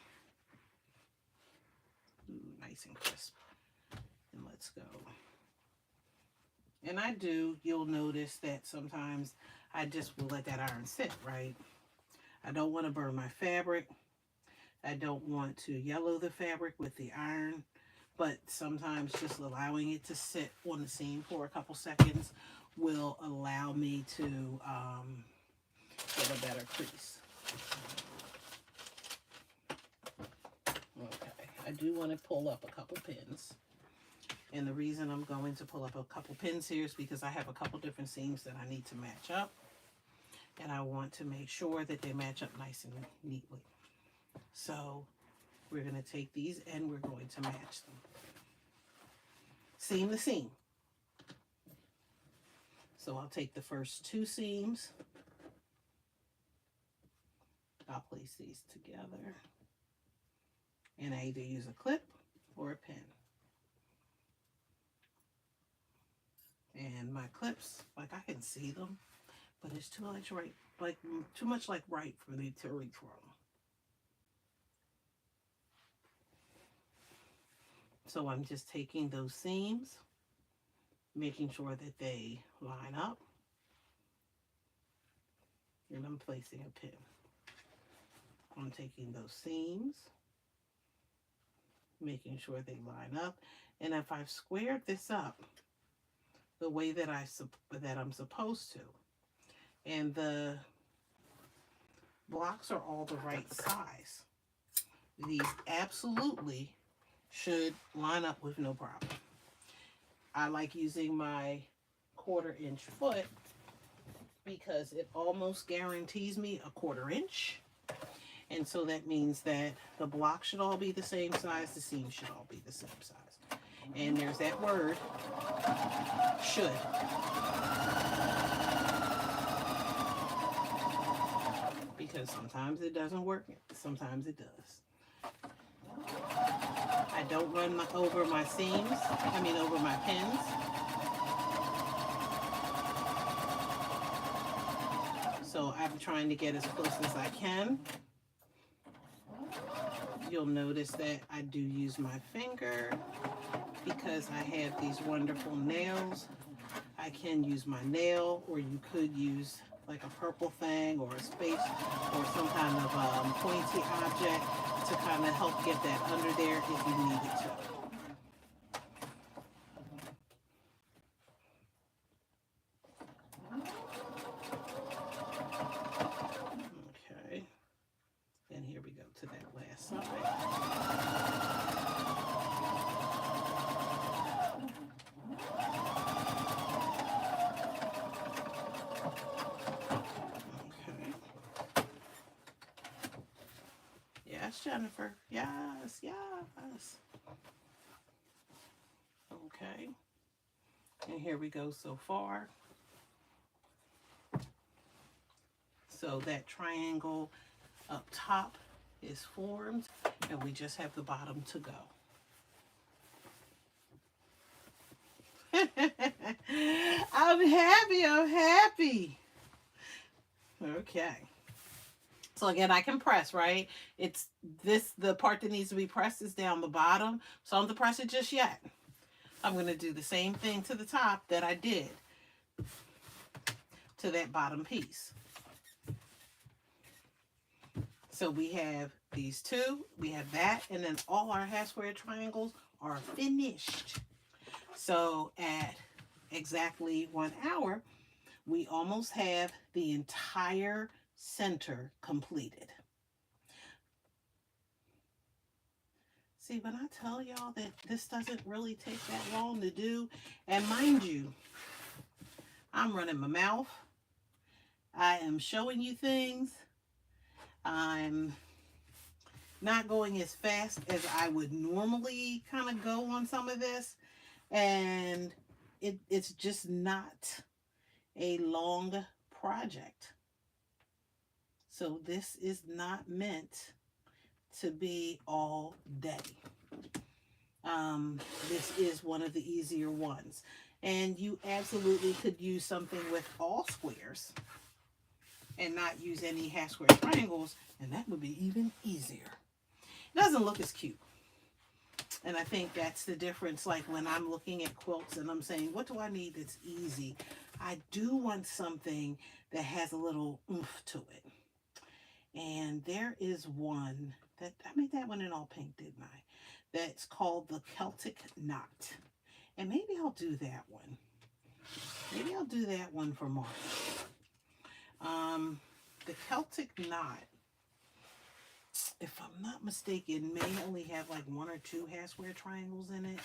Ooh, nice and crisp. And let's go. And you'll notice that sometimes I just will let that iron sit, right? I don't want to burn my fabric. I don't want to yellow the fabric with the iron, but sometimes just allowing it to sit on the seam for a couple seconds will allow me to get a better crease. Okay, I do want to pull up a couple pins. And the reason I'm going to pull up a couple pins here is because I have a couple different seams that I need to match up. And I want to make sure that they match up nice and neatly. So we're going to take these and we're going to match them. Seam to seam. So I'll take the first two seams. I'll place these together. And I either use a clip or a pin. And my clips, like I can see them, but it's too much right for me to reach for them. So I'm just taking those seams, making sure that they line up, and I'm placing a pin. I'm taking those seams, making sure they line up, and if I've squared this up the way that I'm supposed to, and the blocks are all the right size, these absolutely should line up with no problem. I like using my 1/4 inch foot because it almost guarantees me a 1/4 inch. And so that means that the block should all be the same size, the seams should all be the same size. And there's that word, should. Because sometimes it doesn't work, sometimes it does. I don't run over my seams, over my pins. So I'm trying to get as close as I can. You'll notice that I do use my finger because I have these wonderful nails. I can use my nail, or you could use like a purple thing or a space or some kind of pointy object to kind of help get that under there if you need it to. Okay, and here we go to that last side. Yes, Jennifer. Yes, yes. Okay. And here we go so far. So that triangle up top is formed, and we just have the bottom to go. I'm happy. Okay. So again, I can press, right? It's this, the part that needs to be pressed is down the bottom. So I don't have to press it just yet. I'm going to do the same thing to the top that I did to that bottom piece. So we have these two, we have that, and then all our half square triangles are finished. So at exactly 1 hour, we almost have the entire center completed. See, when I tell y'all that this doesn't really take that long to do, and mind you, I'm running my mouth. I am showing you things. I'm not going as fast as I would normally kind of go on some of this. And it's just not a long project. So this is not meant to be all day. This is one of the easier ones. And you absolutely could use something with all squares and not use any half square triangles, and that would be even easier. It doesn't look as cute. And I think that's the difference. Like when I'm looking at quilts and I'm saying, what do I need that's easy? I do want something that has a little oomph to it. And there is one that, I made that one in all pink, didn't I? That's called the Celtic Knot. And maybe I'll do that one. Maybe I'll do that one for March. The Celtic Knot, if I'm not mistaken, may only have like 1 or 2 half square triangles in it,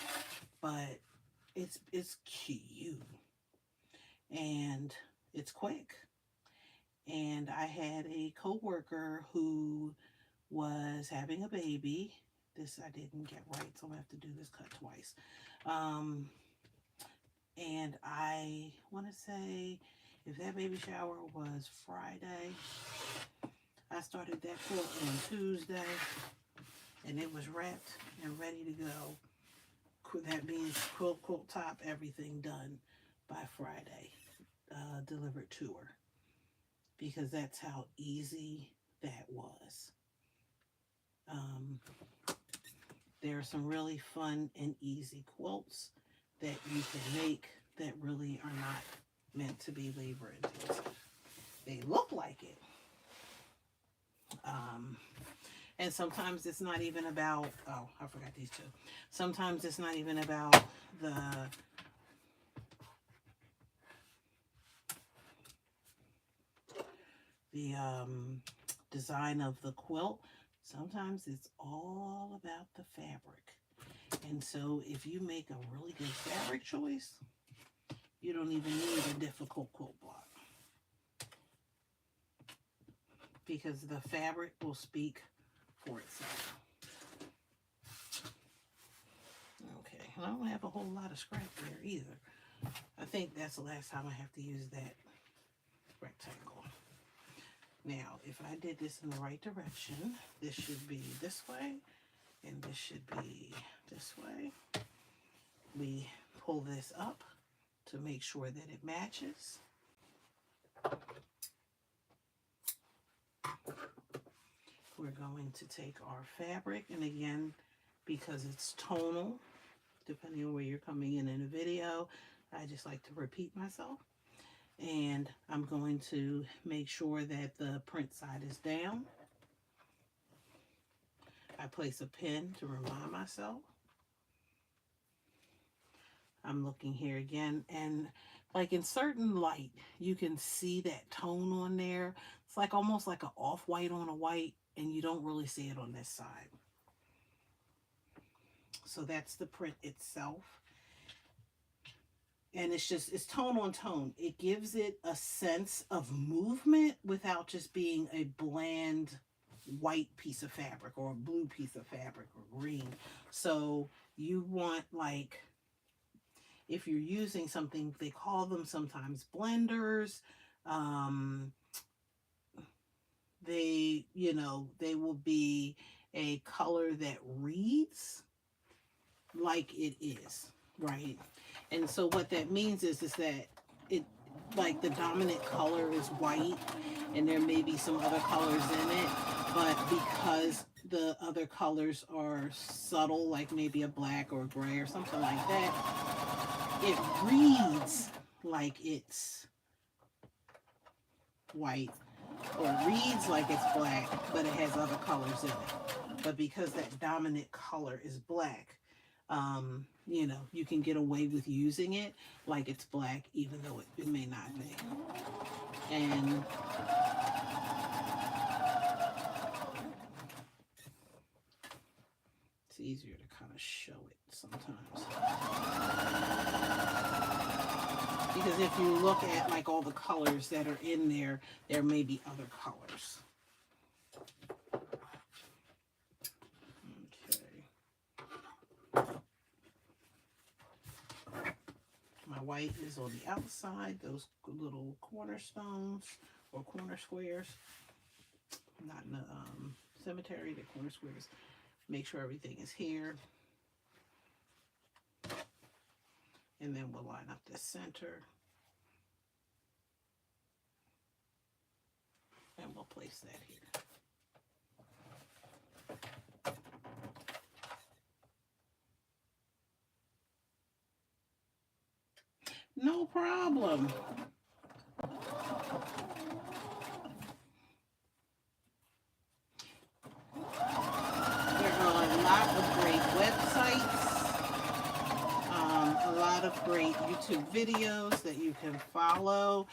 but it's cute and it's quick. And I had a coworker who was having a baby. This I didn't get right, so I'm gonna have to do this cut twice. And I want to say, if that baby shower was Friday, I started that quilt on Tuesday, and it was wrapped and ready to go. That means quilt top, everything done by Friday, delivered to her, because that's how easy that was. There are some really fun and easy quilts that you can make that really are not meant to be labor intensive. They look like it. And sometimes it's not even about, oh, I forgot these two. Sometimes it's not even about the design of the quilt. Sometimes it's all about the fabric. And so if you make a really good fabric choice, you don't even need a difficult quilt block, because the fabric will speak for itself. Okay, I don't have a whole lot of scrap there either. I think that's the last time I have to use that rectangle. Now, if I did this in the right direction, this should be this way, and this should be this way. We pull this up to make sure that it matches. We're going to take our fabric, and again, because it's tonal, depending on where you're coming in the video, I just like to repeat myself. And I'm going to make sure that the print side is down. I place a pin to remind myself. I'm looking here again, and like in certain light, you can see that tone on there. It's like almost like an off-white on a white, and you don't really see it on this side. So that's the print itself. And it's tone on tone. It gives it a sense of movement without just being a bland white piece of fabric or a blue piece of fabric or green. So you want, like, if you're using something, they call them sometimes blenders. They will be a color that reads like it is, right? And so what that means is that it, like, the dominant color is white, and there may be some other colors in it, but because the other colors are subtle, like maybe a black or a gray or something like that, it reads like it's white or reads like it's black, but it has other colors in it. But because that dominant color is black, you know, you can get away with using it like it's black, even though it may not be. And it's easier to kind of show it sometimes. Because if you look at like all the colors that are in there, there may be other colors. Okay. My white is on the outside, those little cornerstones or corner squares. Not in the cemetery, the corner squares. Make sure everything is here. And then we'll line up the center. And we'll place that here. No problem. There are a lot of great websites, a lot of great YouTube videos that you can follow.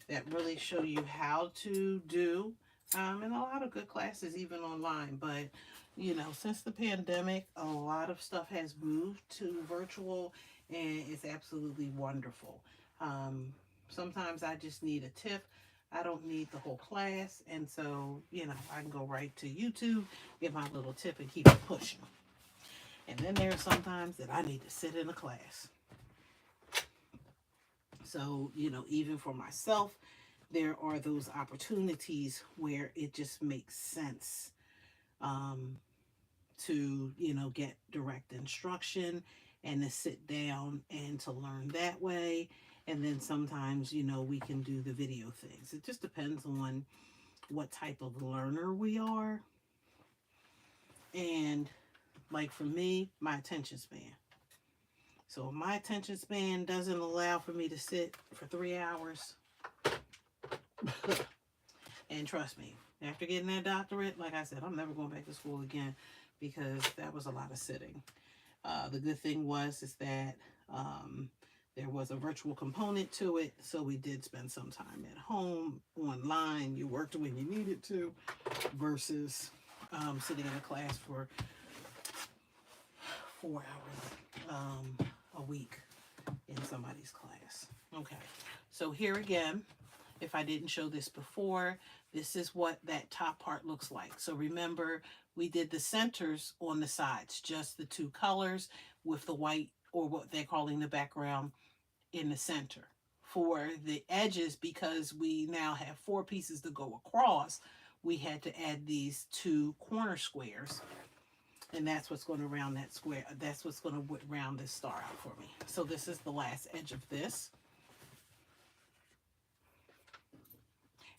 That really show you how to do, and a lot of good classes even online. But you know, since the pandemic, a lot of stuff has moved to virtual, and it's absolutely wonderful. Sometimes I just need a tip. I don't need the whole class, and so, you know, I can go right to YouTube, get my little tip, and keep it pushing. And then there are sometimes that I need to sit in a class. So, you know, even for myself, there are those opportunities where it just makes sense to, you know, get direct instruction and to sit down and to learn that way. And then sometimes, you know, we can do the video things. It just depends on what type of learner we are. And like for me, my attention span. So if my attention span doesn't allow for me to sit for 3 hours, and trust me, after getting that doctorate, like I said, I'm never going back to school again because that was a lot of sitting. The good thing is that there was a virtual component to it, so we did spend some time at home, online. You worked when you needed to, versus sitting in a class for 4 hours a week in somebody's class. Okay, so here again, if I didn't show this before, this is what that top part looks like. So remember, we did the centers on the sides, just the two colors with the white, or what they're calling the background, in the center. For the edges, because we now have 4 pieces to go across, we had to add these 2 corner squares. And that's what's going to round that square. That's what's going to round this star out for me. So this is the last edge of this.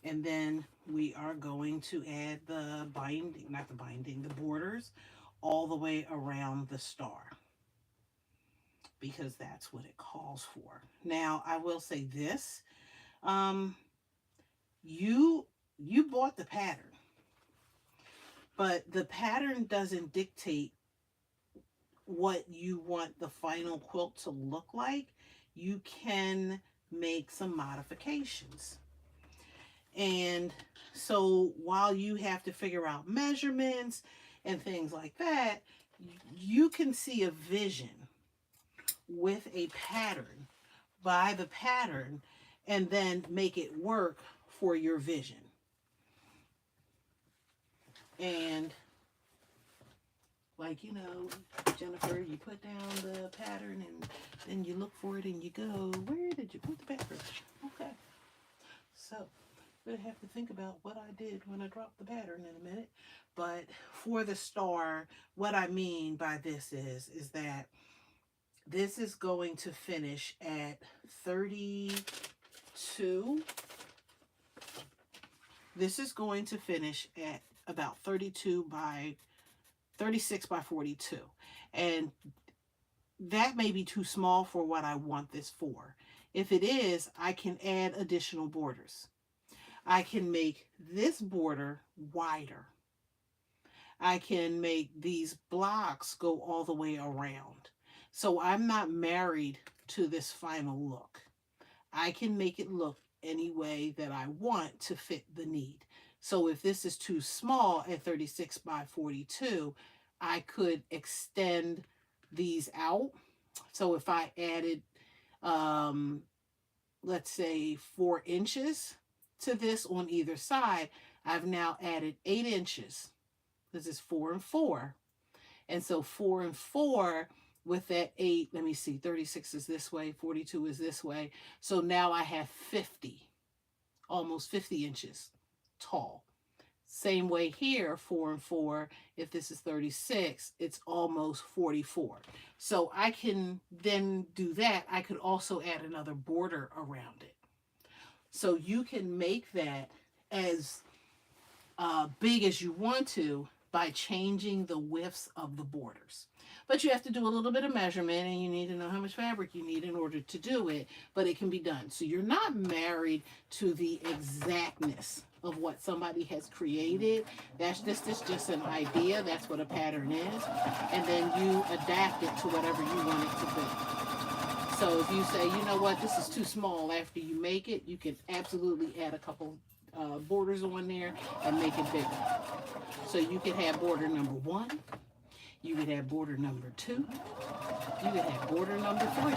And then we are going to add the binding, not the binding, the borders all the way around the star, because that's what it calls for. Now, I will say this. You bought the pattern, but the pattern doesn't dictate what you want the final quilt to look like. You can make some modifications. And so while you have to figure out measurements and things like that, you can see a vision with a pattern, buy the pattern, and then make it work for your vision. And like, you know, Jennifer, you put down the pattern and then you look for it and you go, where did you put the pattern? Okay. So we'll have to think about what I did when I dropped the pattern in a minute. But for the star, what I mean by this is that This is going to finish at 32. This is going to finish at about 36 by 42. And that may be too small for what I want this for. If it is, I can add additional borders. I can make this border wider. I can make these blocks go all the way around. So I'm not married to this final look. I can make it look any way that I want to fit the need. So if this is too small at 36 by 42, I could extend these out. So if I added, let's say 4 inches to this on either side, I've now added 8 inches. This is 4 and 4. And so 4 and 4 with that 8, let me see, 36 is this way, 42 is this way. So now I have 50, almost 50 inches tall. Same way here, 4 and 4, if this is 36, it's almost 44. So I can then do that. I could also add another border around it. So you can make that as big as you want to by changing the widths of the borders. But you have to do a little bit of measurement, and you need to know how much fabric you need in order to do it, but it can be done. So you're not married to the exactness of what somebody has created. This is just an idea. That's what a pattern is. And then you adapt it to whatever you want it to be. So if you say, you know what, this is too small after you make it, you can absolutely add a couple borders on there and make it bigger. So you could have border number 1. You could have border number 2. You could have border number 3.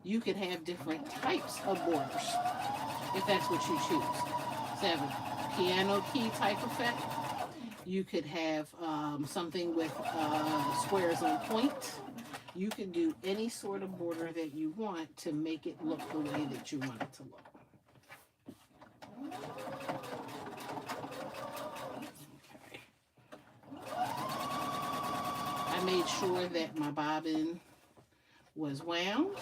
You could have different types of borders if that's what you choose. So have a piano key type effect. You could have something with squares on point. You can do any sort of border that you want to make it look the way that you want it to look. I made sure that my bobbin was wound,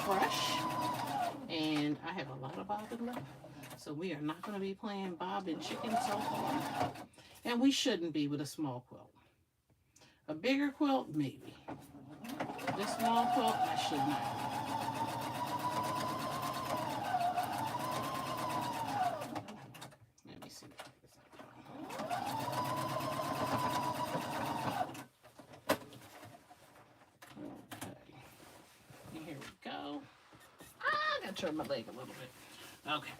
fresh, and I have a lot of bobbin left. So we are not going to be playing bobbin chicken so far. And we shouldn't be with a small quilt. A bigger quilt, maybe. This small quilt, I should not. Let me see. Okay. Here we go. I gotta turn my leg a little bit. Okay.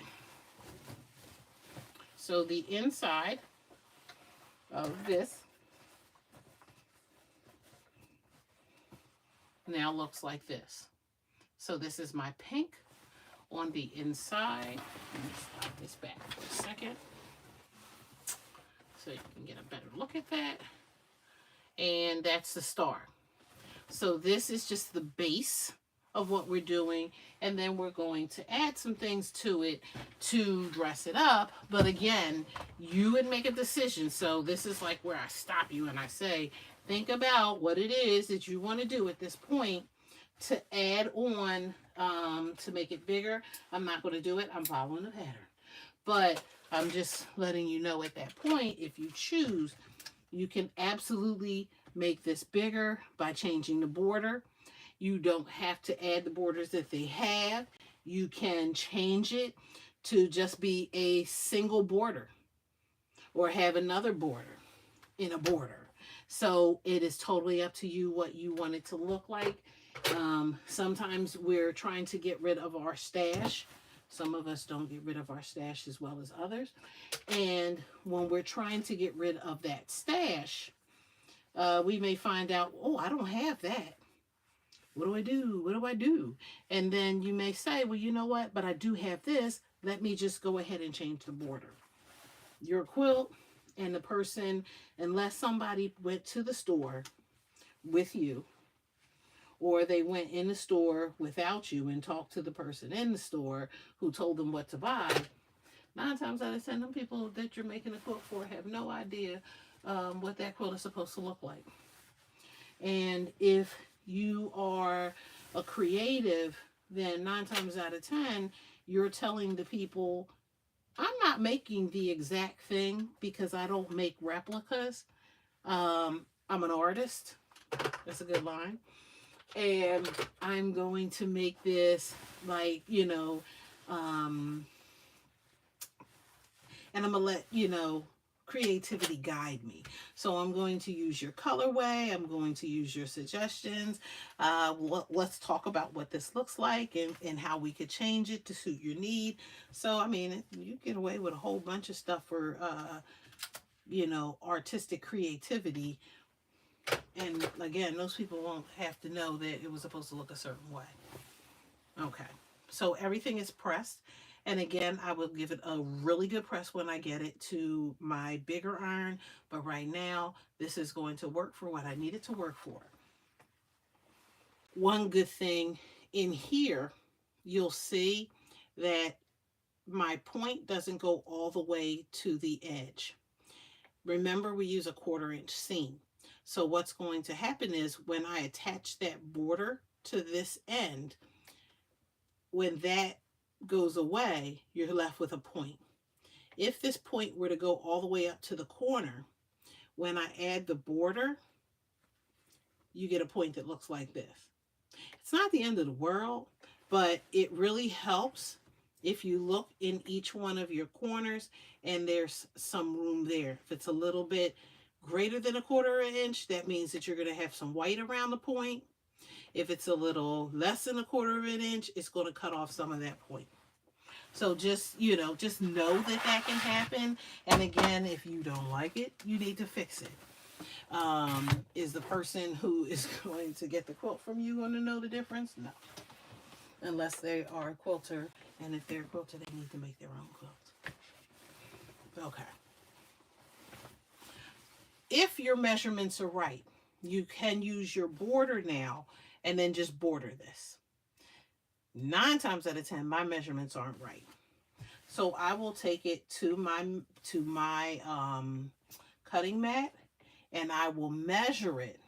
So the inside of this now looks like this. So this is my pink on the inside. Let me slide this back for a second so you can get a better look at that. And that's the star. So this is just the base of what we're doing, and then we're going to add some things to it to dress it up. But again, you would make a decision. So this is like where I stop you and I say, think about what it is that you want to do at this point to add on to make it bigger. I'm not going to do it. I'm following the pattern. But I'm just letting you know at that point, if you choose, you can absolutely make this bigger by changing the border. You don't have to add the borders that they have. You can change it to just be a single border or have another border in a border. So it is totally up to you what you want it to look like. Sometimes we're trying to get rid of our stash. Some of us don't get rid of our stash as well as others. And when we're trying to get rid of that stash, we may find out, oh, I don't have that. What do I do? What do I do? And then you may say, well, you know what? But I do have this. Let me just go ahead and change the border. Your quilt and the person, unless somebody went to the store with you, or they went in the store without you and talked to the person in the store who told them what to buy, 9 times out of 10, them people that you're making a quilt for have no idea what that quilt is supposed to look like. And if you are a creative, then 9 times out of 10, you're telling the people, I'm not making the exact thing because I don't make replicas. I'm an artist. That's a good line. And I'm going to make this like, um, and I'm going to let, creativity guide me. So I'm going to use your colorway. I'm going to use your suggestions. Let's talk about what this looks like and how we could change it to suit your need. So, I mean, you get away with a whole bunch of stuff for, artistic creativity. And again, those people won't have to know that it was supposed to look a certain way. Okay. So everything is pressed. And again, I will give it a really good press when I get it to my bigger iron. But right now, this is going to work for what I need it to work for. One good thing in here, you'll see that my point doesn't go all the way to the edge. Remember, we use a 1/4 inch seam. So what's going to happen is when I attach that border to this end, when that goes away, you're left with a point. If this point were to go all the way up to the corner, when I add the border, you get a point that looks like this. It's not the end of the world, but it really helps if you look in each one of your corners and there's some room there. If it's a little bit greater than a 1/4 inch, that means that you're going to have some white around the point. If it's a little less than a 1/4 inch, it's going to cut off some of that point. So just know that that can happen. And again, if you don't like it, you need to fix it. Is the person who is going to get the quilt from you going to know the difference? No. Unless they are a quilter. And if they're a quilter, they need to make their own quilt. Okay. If your measurements are right, you can use your border now and then just border this. 9 times out of 10, my measurements aren't right. So I will take it to my cutting mat and I will measure it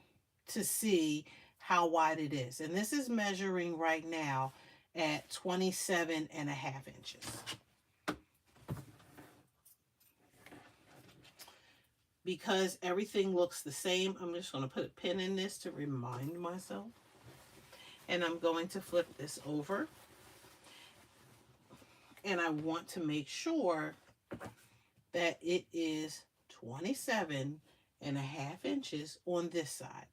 to see how wide it is. And this is measuring right now at 27.5 inches. Because everything looks the same, I'm just going to put a pin in this to remind myself. And I'm going to flip this over. And I want to make sure that it is 27.5 inches on this side.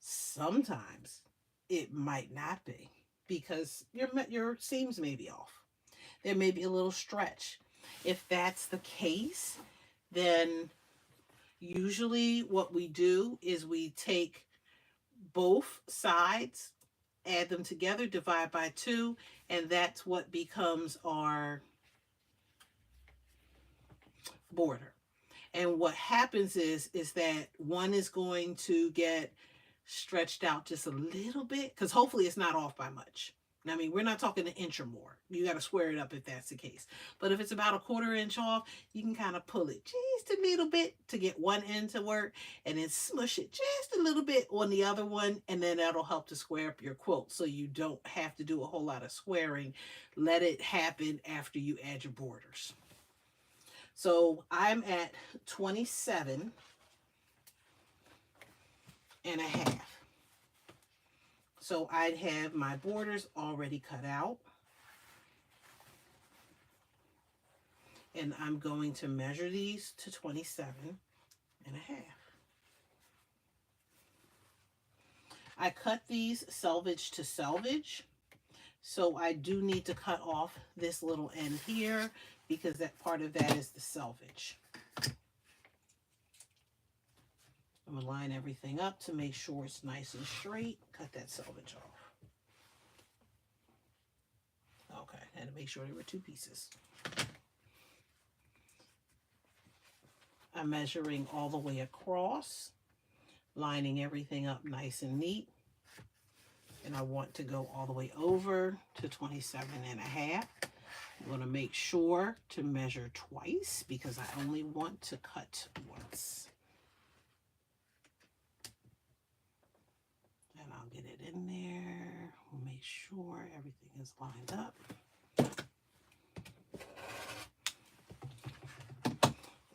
Sometimes it might not be because your seams may be off. There may be a little stretch. If that's the case, then usually what we do is we take both sides, add them together, divide by 2, and that's what becomes our border. And what happens is that one is going to get stretched out just a little bit, because hopefully it's not off by much. I mean, we're not talking an inch or more. You got to square it up if that's the case. But if it's about a 1/4 inch off, you can kind of pull it just a little bit to get one end to work, and then smush it just a little bit on the other one, and then that'll help to square up your quilt so you don't have to do a whole lot of squaring. Let it happen after you add your borders. So I'm at 27.5. So I'd have my borders already cut out. And I'm going to measure these to 27.5. I cut these selvage to selvage. So I do need to cut off this little end here because that part of that is the selvage. I'm going to line everything up to make sure it's nice and straight. Cut that selvage off. Okay, I had to make sure there were 2 pieces. I'm measuring all the way across, lining everything up nice and neat. And I want to go all the way over to 27.5. I'm going to make sure to measure twice because I only want to cut once. I'll get it in there. We'll make sure everything is lined up.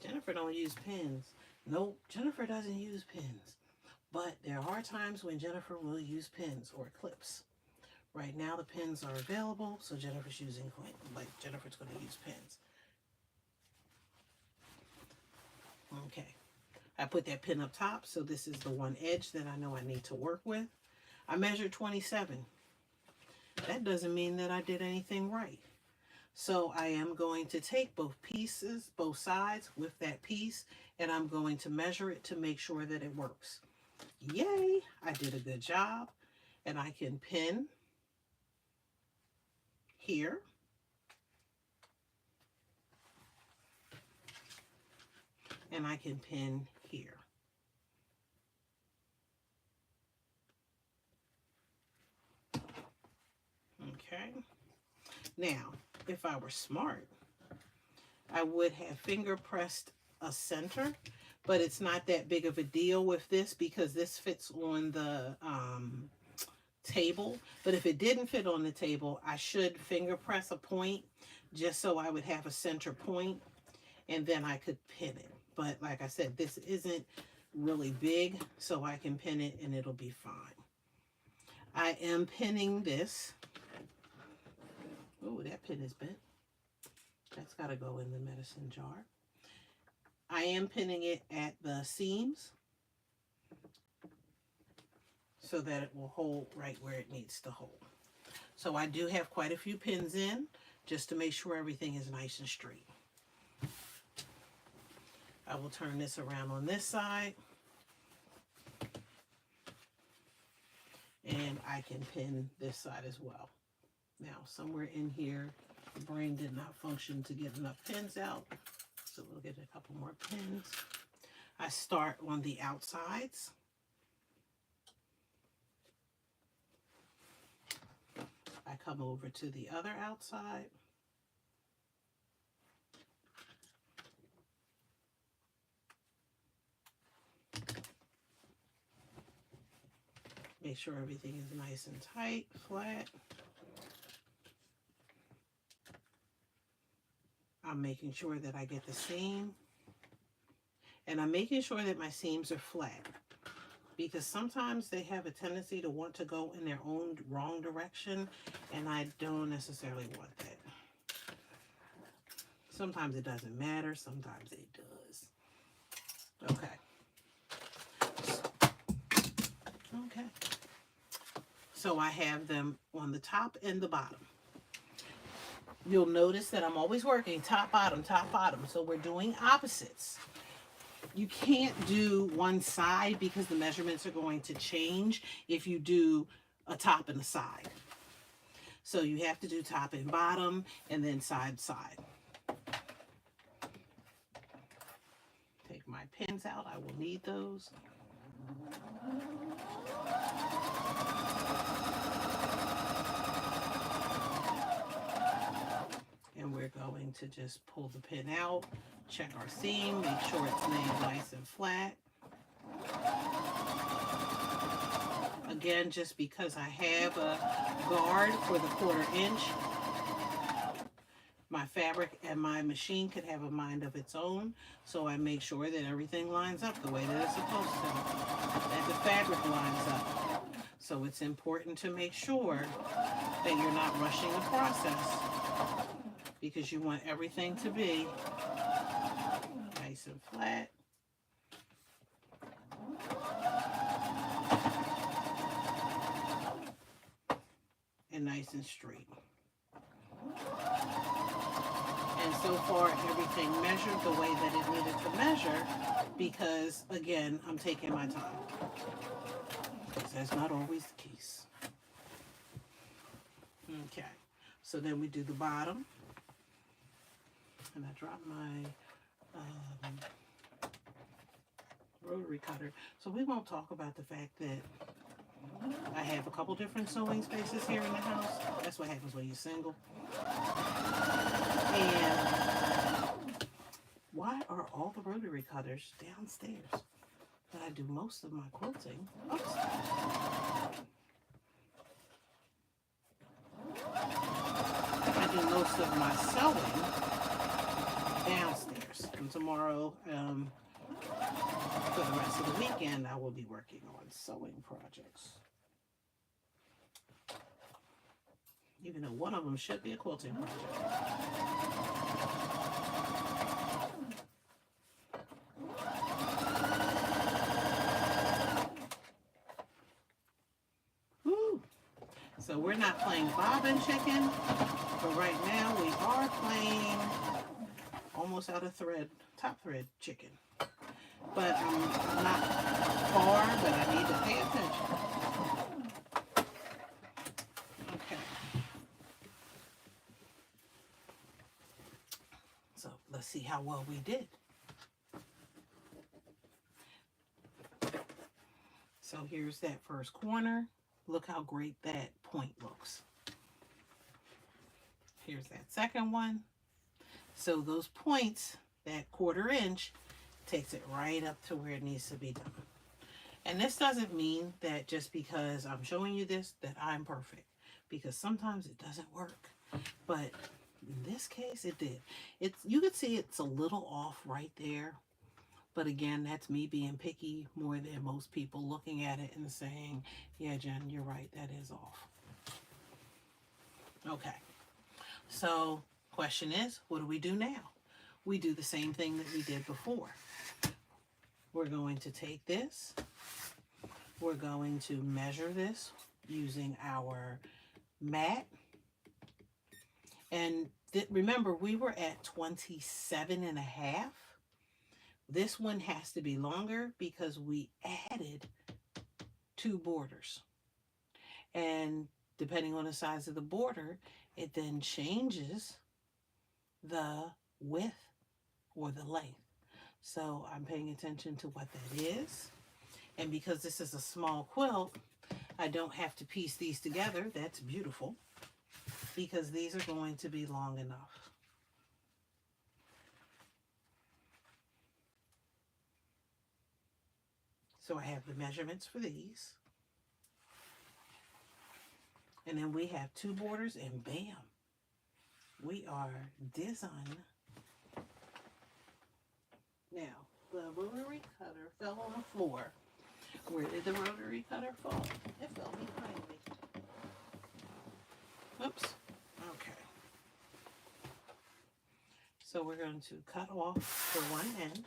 Jennifer don't use pins. Nope, Jennifer doesn't use pins. But there are times when Jennifer will use pins or clips. Right now the pins are available, so Jennifer's using, like Jennifer's going to use pins. Okay, I put that pin up top, so this is the one edge that I know I need to work with. I measured 27. That doesn't mean that I did anything right. So I am going to take both pieces, both sides with that piece, and I'm going to measure it to make sure that it works. Yay, I did a good job. And I can pin here. And I can pin here. Okay. Now, if I were smart, I would have finger pressed a center, but it's not that big of a deal with this because this fits on the table. But if it didn't fit on the table, I should finger press a point just so I would have a center point, and then I could pin it. But like I said, this isn't really big, so I can pin it and it'll be fine. I am pinning this. Oh, that pin is bent. That's got to go in the medicine jar. I am pinning it at the seams so that it will hold right where it needs to hold. So I do have quite a few pins in just to make sure everything is nice and straight. I will turn this around on this side. And I can pin this side as well. Now, somewhere in here, the brain did not function to get enough pins out. So we'll get a couple more pins. I start on the outsides. I come over to the other outside. Make sure everything is nice and tight, flat. I'm making sure that I get the seam. And I'm making sure that my seams are flat, because sometimes they have a tendency to want to go in their own wrong direction, and I don't necessarily want that. Sometimes it doesn't matter, sometimes it does. Okay. Okay. So I have them on the top and the bottom. You'll notice that I'm always working top, bottom, top, bottom. So we're doing opposites. You can't do one side because the measurements are going to change if you do a top and a side. So you have to do top and bottom and then side, side. Take my pins out. I will need those. And we're going to just pull the pin out, check our seam, make sure it's laid nice and flat. Again, just because I have a guard for the 1/4 inch, my fabric and my machine could have a mind of its own, so I make sure that everything lines up the way that it's supposed to, that the fabric lines up. So it's important to make sure that you're not rushing the process, because you want everything to be nice and flat. And nice and straight. And so far, everything measured the way that it needed to measure, because, again, I'm taking my time. Because that's not always the case. Okay, so then we do the bottom. And I dropped my rotary cutter. So we won't talk about the fact that I have a couple different sewing spaces here in the house. That's what happens when you're single. And why are all the rotary cutters downstairs? But I do most of my quilting upstairs. taking most of my sewing downstairs. And tomorrow, for the rest of the weekend, I will be working on sewing projects. Even though one of them should be a quilting project. Woo! So we're not playing bobbin chicken, but right now we are playing almost out of thread, top thread chicken. But I'm not far, but I need to pay attention. Okay. So let's see how well we did. So here's that first corner. Look how great that point looks. Here's that second one. So those points, that 1/4 inch, takes it right up to where it needs to be done. And this doesn't mean that just because I'm showing you this, that I'm perfect. Because sometimes it doesn't work. But in this case, it did. You could see it's a little off right there. But again, that's me being picky more than most people looking at it and saying, yeah, Jen, you're right, that is off. Okay. So, question is, what do we do now? We do the same thing that we did before. We're going to take this. We're going to measure this using our mat. And remember, we were at 27.5. This one has to be longer because we added 2 borders. And depending on the size of the border, it then changes the width or the length. So I'm paying attention to what that is. And because this is a small quilt, I don't have to piece these together. That's beautiful because these are going to be long enough. So I have the measurements for these. And then we have 2 borders and bam, we are done. Now, the rotary cutter fell on the floor. Where did the rotary cutter fall? It fell behind me. Oops. Okay. So we're going to cut off the one end.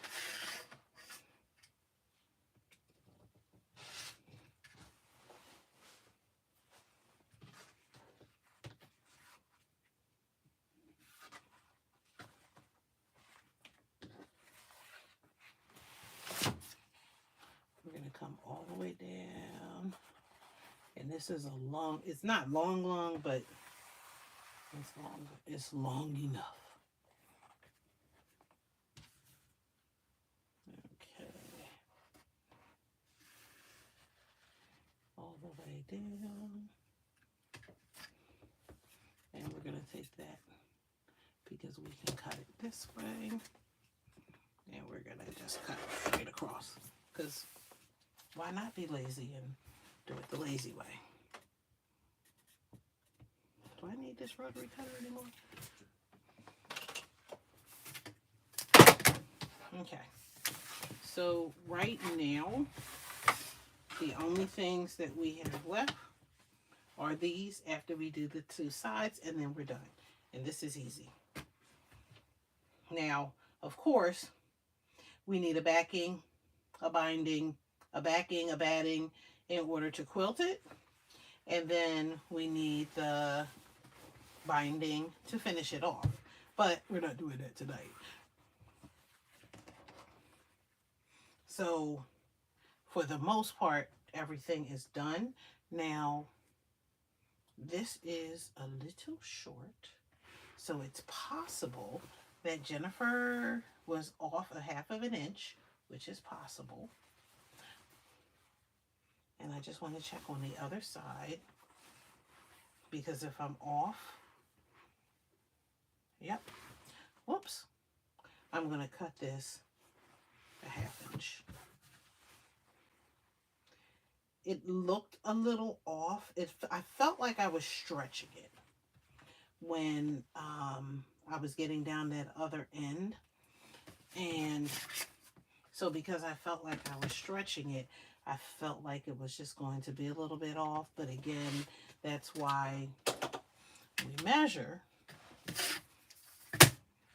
We're going to come all the way down. And this is a long, it's not long, but it's long enough. Okay. All the way down. And we're going to take that because we can cut it this way. And we're going to just cut it straight across. Because why not be lazy and do it the lazy way? Do I need this rotary cutter anymore? Okay. So right now, the only things that we have left are these after we do the 2 sides, and then we're done. And this is easy. Now, of course, we need a backing, a binding, a backing, a batting in order to quilt it. And then we need the binding to finish it off. But we're not doing that tonight. So, for the most part, everything is done. Now, this is a little short. So it's possible that Jennifer was off a 1/2 inch, which is possible. And I just want to check on the other side, because if I'm off, yep, whoops, I'm going to cut this a 1/2 inch. It looked a little off. I felt like I was stretching it, when I was getting down that other end. And so because I felt like I was stretching it, I felt like it was just going to be a little bit off. But again, that's why we measure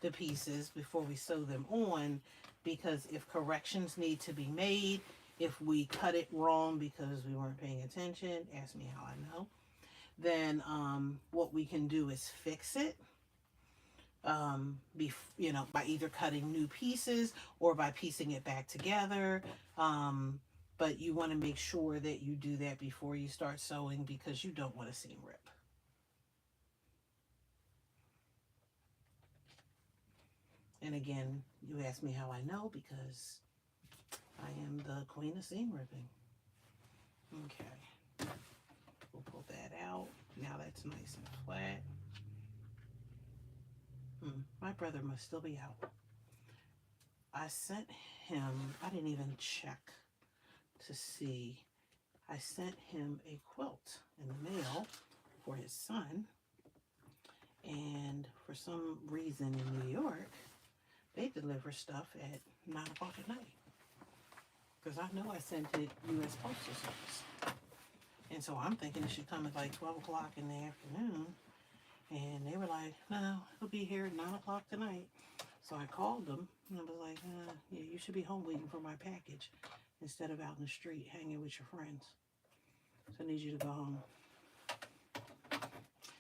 the pieces before we sew them on, because if corrections need to be made, if we cut it wrong because we weren't paying attention, ask me how I know, then what we can do is fix it, by either cutting new pieces or by piecing it back together. But you want to make sure that you do that before you start sewing, because you don't want to seam rip. And again, you ask me how I know, because I am the queen of seam ripping. Okay, we'll pull that out. Now that's nice and flat. My brother must still be out. I sent him, I didn't even check to see. I sent him a quilt in the mail for his son. And for some reason in New York, they deliver stuff at 9 o'clock at night. Because I know I sent it U.S. Postal Service. And so I'm thinking it should come at like 12 o'clock in the afternoon. And they were like, no, it'll be here at 9 o'clock tonight. So I called them and I was like, yeah, you should be home waiting for my package instead of out in the street hanging with your friends. So I need you to go home.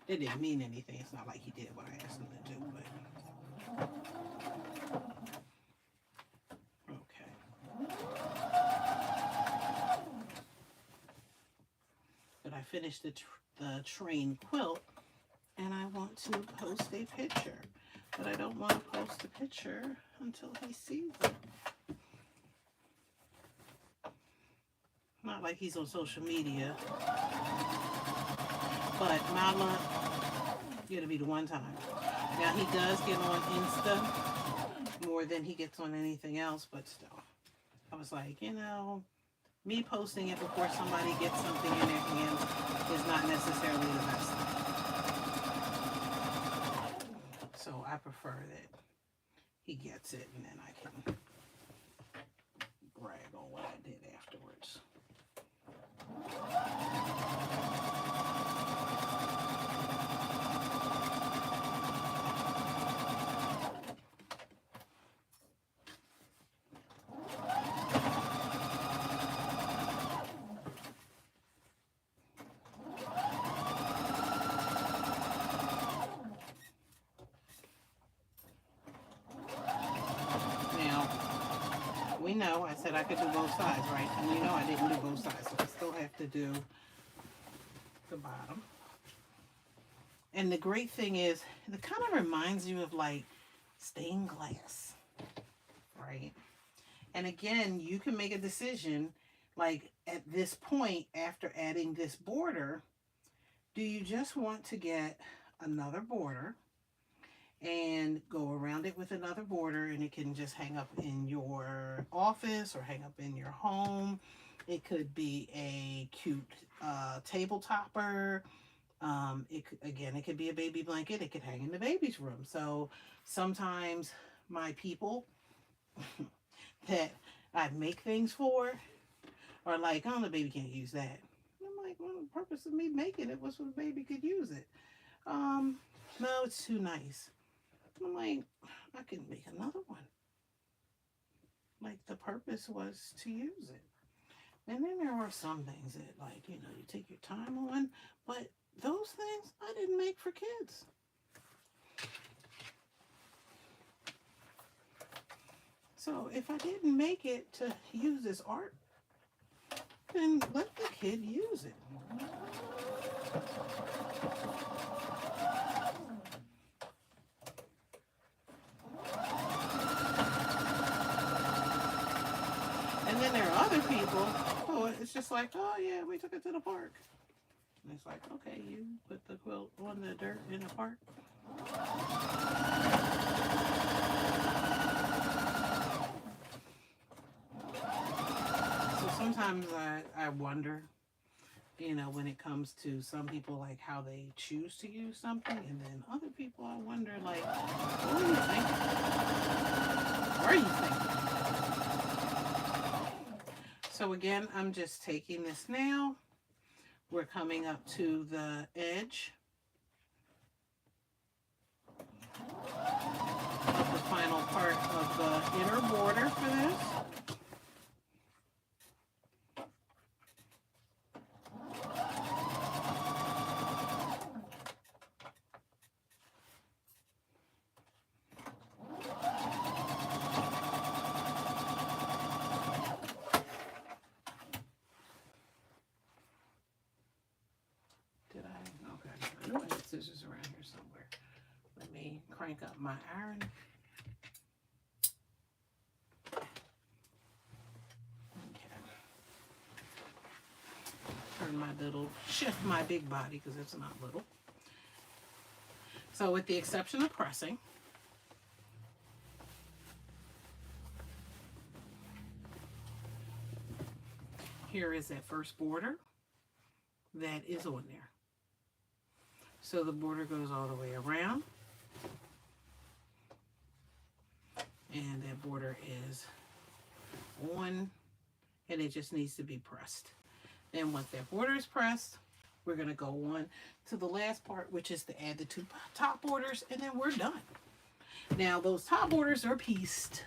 They didn't mean anything. It's not like he did what I asked him to do, but okay. But I finished the train quilt, and I want to post a picture. But I don't want to post a picture until he sees it. Not like he's on social media. But Mama, it'll be the one time. Now he does get on Insta more than he gets on anything else, but still. I was like, me posting it before somebody gets something in their hands is not necessarily the best thing. So I prefer that he gets it and then I can brag on what I did afterwards. We know I said I could do both sides, right? And you know I didn't do both sides, so I still have to do the bottom. And the great thing is, it kind of reminds you of like stained glass, right? And again, you can make a decision, like at this point, after adding this border, do you just want to get another border and go around it with another border, and it can just hang up in your office or hang up in your home? It could be a cute table topper. It could be a baby blanket. It could hang in the baby's room. So sometimes my people that I make things for are like, oh, the baby can't use that. I'm like, well, the purpose of me making it was so the baby could use it. No, it's too nice. I'm like, I can make another one. Like, the purpose was to use it. And then there are some things that, like, you take your time on, but those things I didn't make for kids. So if I didn't make it to use as art, then let the kid use it. And then there are other people who it's just like, oh yeah, we took it to the park. And it's like, okay, you put the quilt on the dirt in the park. So sometimes I wonder you know, when it comes to some people, like how they choose to use something, and then other people, I wonder, like, what are you thinking? What are you thinking? So again, I'm just taking this now. We're coming up to the edge of the final part of the inner border for this. Did I? Okay. I know I had scissors around here somewhere. Let me crank up my iron. Turn my little, shift my big body because it's not little. So with the exception of pressing, here is that first border that is on there. So the border goes all the way around, and that border is on, and it just needs to be pressed. Then once that border is pressed, we're going to go on to the last part, which is to add the 2 top borders, and then we're done. Now those top borders are pieced,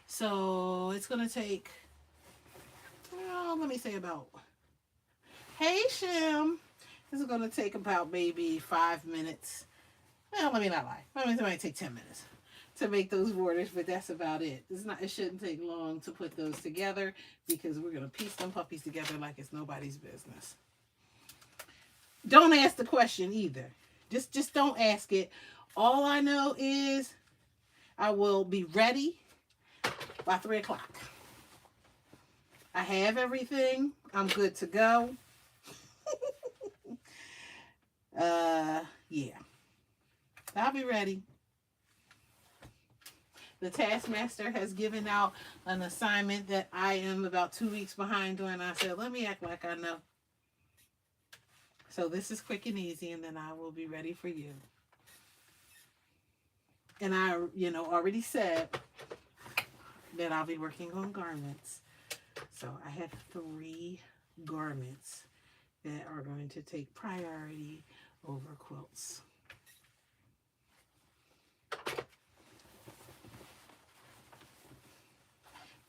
so it's going to take, well, let me say about, hey Shim, this is going to take about maybe 5 minutes. Well, let me not lie. It might take 10 minutes to make those borders, but that's about it. It shouldn't take long to put those together because we're going to piece them puppies together like it's nobody's business. Don't ask the question either. Just don't ask it. All I know is I will be ready by 3 o'clock. I have everything. I'm good to go. Yeah. I'll be ready. The Taskmaster has given out an assignment that I am about 2 weeks behind doing. I said, let me act like I know. So this is quick and easy, and then I will be ready for you. And I, already said that I'll be working on garments. So I have 3 garments that are going to take priority over quilts.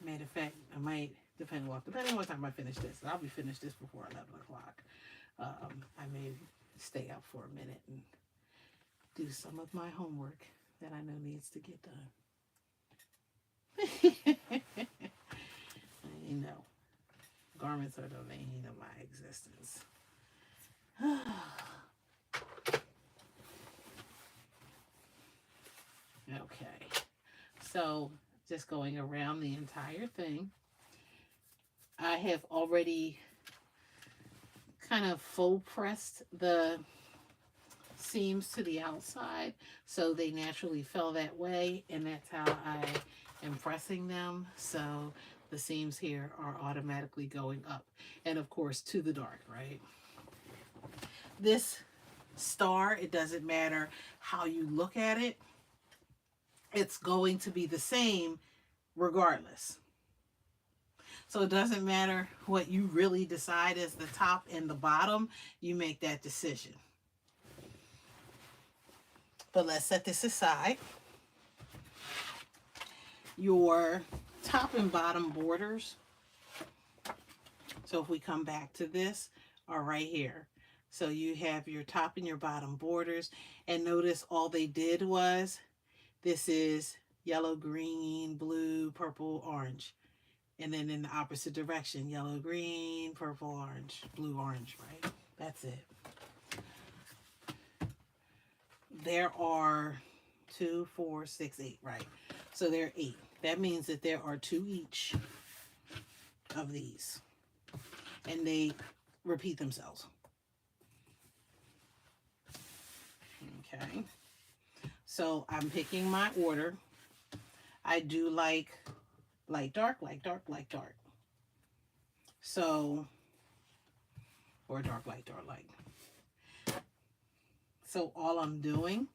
Matter of fact, I might, depending on what time I finish this. I'll be finished this before 11 o'clock. I may stay up for a minute and do some of my homework that I know needs to get done. I know. Garments are the vein of my existence. Okay. So, just going around the entire thing. I have already kind of full pressed the seams to the outside, so they naturally fell that way, and that's how I am pressing them. So the seams here are automatically going up, and of course to the dark, right? This star, it doesn't matter how you look at it, it's going to be the same regardless. So it doesn't matter what you really decide as the top and the bottom, you make that decision. But let's set this aside. Your top and bottom borders, so if we come back to this, are right here. So you have your top and your bottom borders, and notice all they did was, this is yellow, green, blue, purple, orange. And then in the opposite direction, yellow, green, purple, orange, blue, orange, right? That's it. There are 2, 4, 6, 8, right? So there are 8. That means that there are 2 each of these. And they repeat themselves. Okay. So I'm picking my order. I do like light, dark, light, dark, light, dark. So or dark light, dark light. So all I'm doing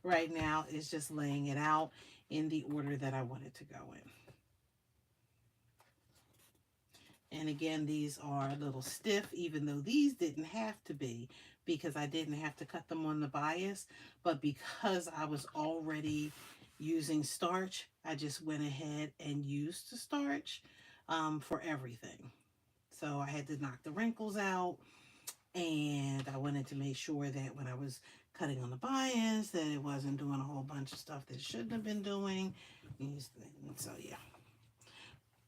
right now is just laying it out in the order that I want it to go in. And again, these are a little stiff, even though these didn't have to be, because I didn't have to cut them on the bias. But because I was already using starch, I just went ahead and used the starch for everything. So I had to knock the wrinkles out, and I wanted to make sure that when I was cutting on the bias that it wasn't doing a whole bunch of stuff that it shouldn't have been doing. And so yeah,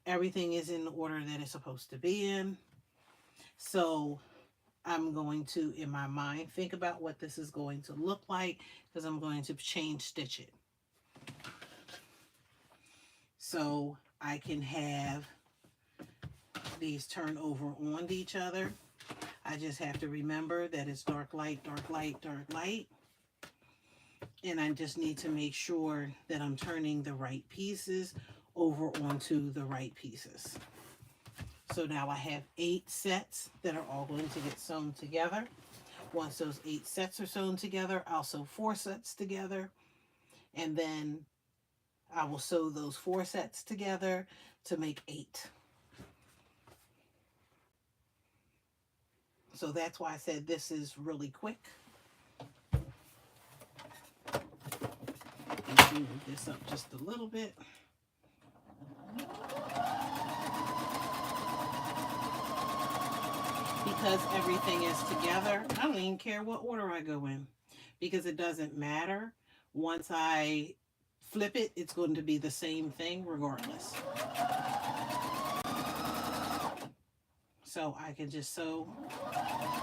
everything is in the order that it's supposed to be in. So I'm going to, in my mind, think about what this is going to look like, because I'm going to chain stitch it. So I can have these turn over on each other. I just have to remember that it's dark light, dark light, dark light. And I just need to make sure that I'm turning the right pieces over onto the right pieces. So now I have 8 sets that are all going to get sewn together. Once those 8 sets are sewn together, I'll sew 4 sets together. And then I will sew those 4 sets together to make 8. So that's why I said this is really quick. Let me move this up just a little bit. Because everything is together, I don't even care what order I go in, because it doesn't matter. Once I flip it, it's going to be the same thing regardless. So I can just sew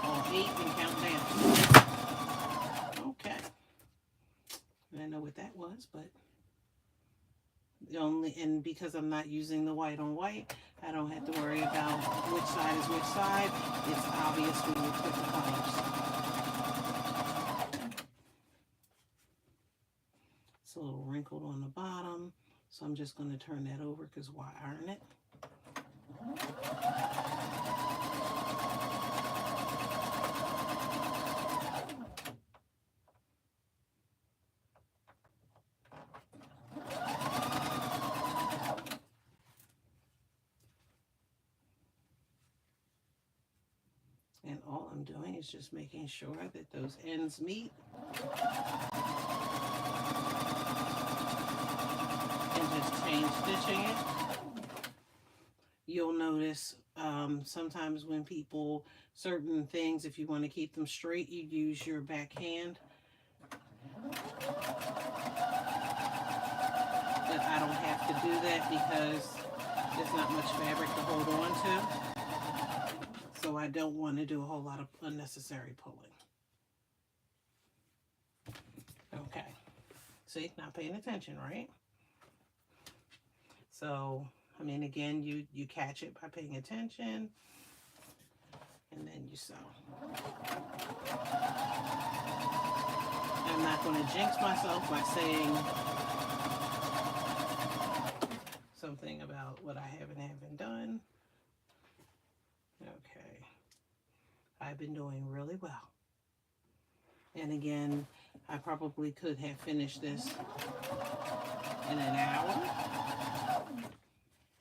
all 8 and count down. Okay. I didn't know what that was, but and because I'm not using the white on white, I don't have to worry about which side is which side. It's obvious when you put the colors. It's a little wrinkled on the bottom, so I'm just going to turn that over, because why iron it? And all I'm doing is just making sure that those ends meet. And just chain stitching it. You'll notice sometimes when people, certain things, if you want to keep them straight, you use your backhand. But I don't have to do that because there's not much fabric to hold on to. So I don't want to do a whole lot of unnecessary pulling. Okay. See, not paying attention, right? So, I mean, again, you catch it by paying attention, and then you sew. I'm not going to jinx myself by saying something about what I haven't done. Okay. I've been doing really well. And again, I probably could have finished this in an hour.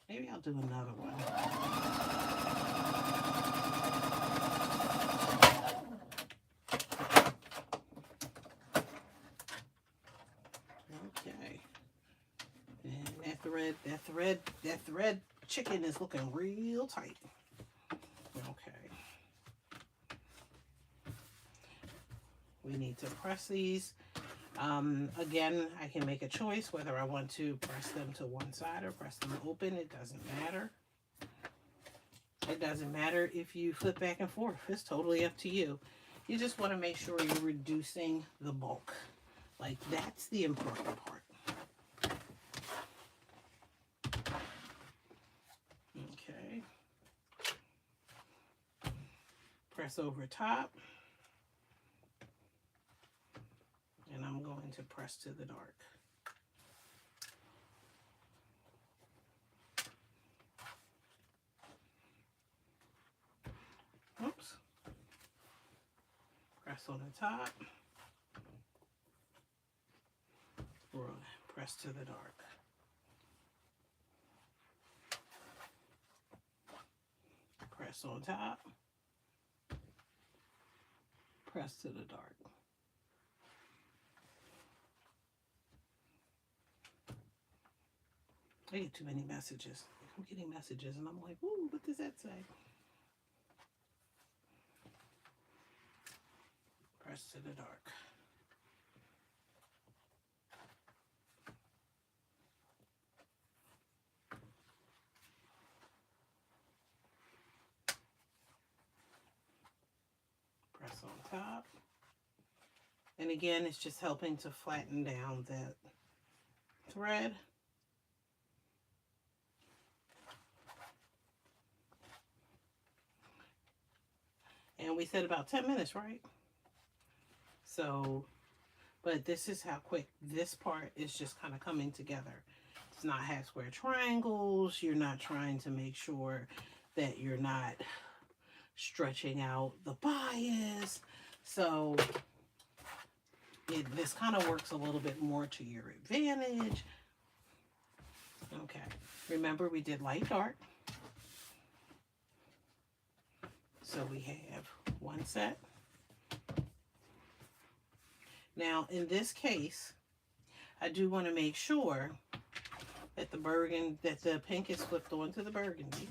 Maybe I'll do another one. Okay. And that thread chicken is looking real tight. Okay. We need to press these. Again, I can make a choice whether I want to press them to one side or press them open. It doesn't matter. It doesn't matter if you flip back and forth. It's totally up to you. You just want to make sure you're reducing the bulk. Like, that's the important part. Okay. Press over top. And I'm going to press to the dark. Oops. Press on the top. Press to the dark. Press on top. Press to the dark. I get too many messages. I'm getting messages and I'm like, ooh, what does that say? Press to the dark. Press on top. And again, it's just helping to flatten down that thread. And we said about 10 minutes, right? So, but this is how quick this part is just kind of coming together. It's not half square triangles. You're not trying to make sure that you're not stretching out the bias. So this kind of works a little bit more to your advantage. Okay, remember we did light dark. So we have one set. Now in this case, I do want to make sure that the pink is flipped onto the burgundy.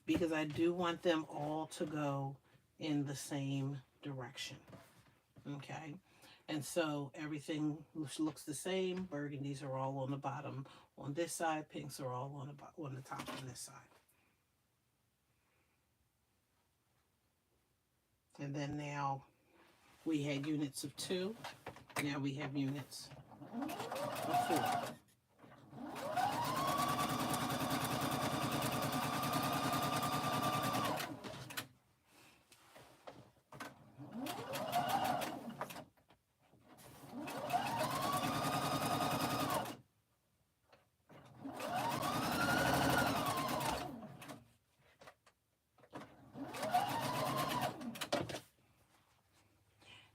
Because I do want them all to go in the same direction. Okay, and so everything looks the same. Burgundies are all on the bottom on this side. Pinks are all on the top on this side. And then now we had units of 2. Now we have units of 4.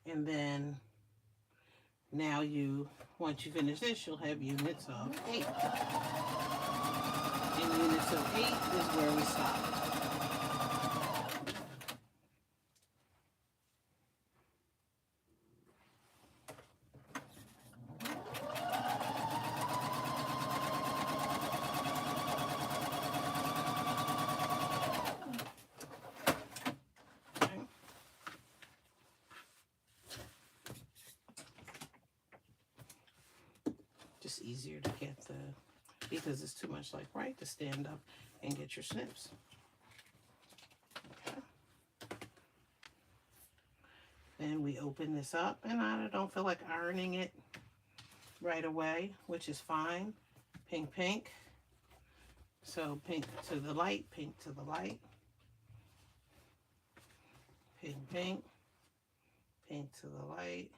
And then now once you finish this, you'll have units of 8. And units of 8 is where we stop. Just easier to get because it's too much like right to stand up and get your snips. Okay. Then we open this up, and I don't feel like ironing it right away, which is fine. Pink, pink. So pink to the light, pink to the light. Pink, pink. Pink to the light.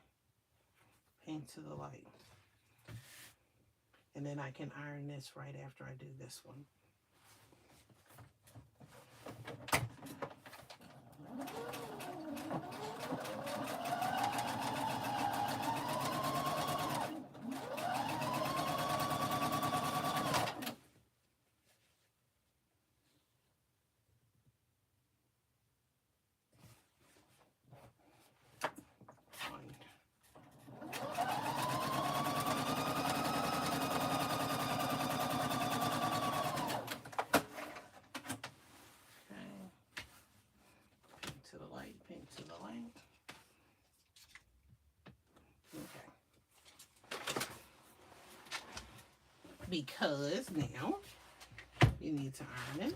Pink to the light. And then I can iron this right after I do this one. Because now you need to iron it.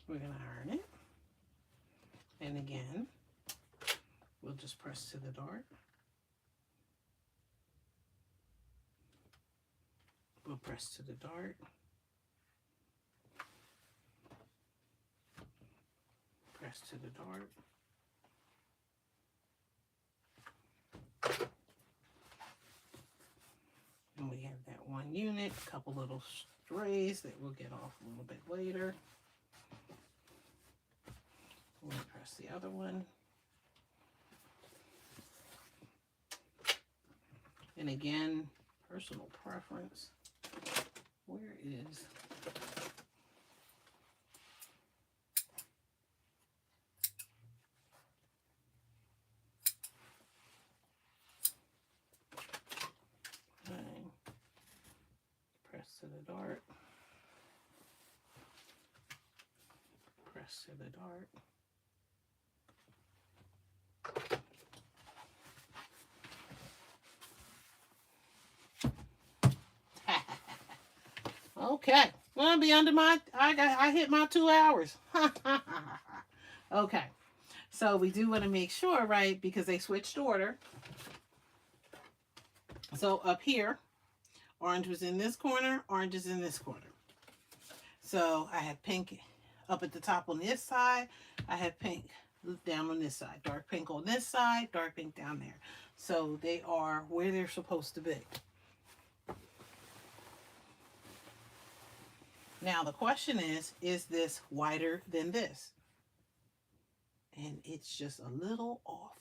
We're going to iron it. And again, we'll just press to the dart. We'll press to the dart. Press to the dart. And we have unit, a couple little strays that we'll get off a little bit later. We'll press the other one. And again, personal preference. Where is... Press to the dart. Press to the dart. Okay, I'm gonna be under my. I hit my 2 hours. Okay, so we do want to make sure, right? Because they switched order. So up here, orange was in this corner. Orange is in this corner. So I had pink up at the top on this side. I had pink down on this side. Dark pink on this side. Dark pink down there. So they are where they're supposed to be. Now the question is this wider than this? And it's just a little off.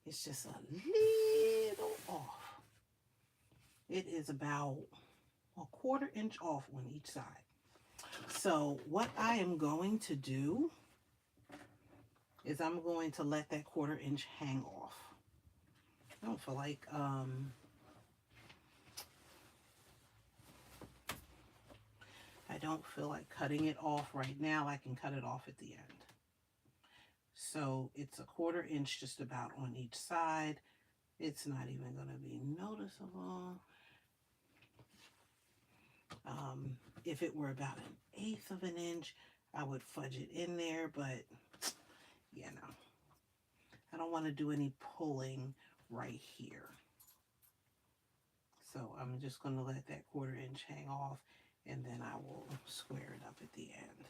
It's just a little off. It is about a 1/4 inch off on each side. So what I am going to do is I'm going to let that 1/4 inch hang off. I don't feel like cutting it off right now. I can cut it off at the end. So it's a 1/4 inch just about on each side. It's not even going to be noticeable. If it were about 1/8 of an inch, I would fudge it in there, but you know, I don't want to do any pulling right here. So I'm just going to let that 1/4 inch hang off, and then I will square it up at the end.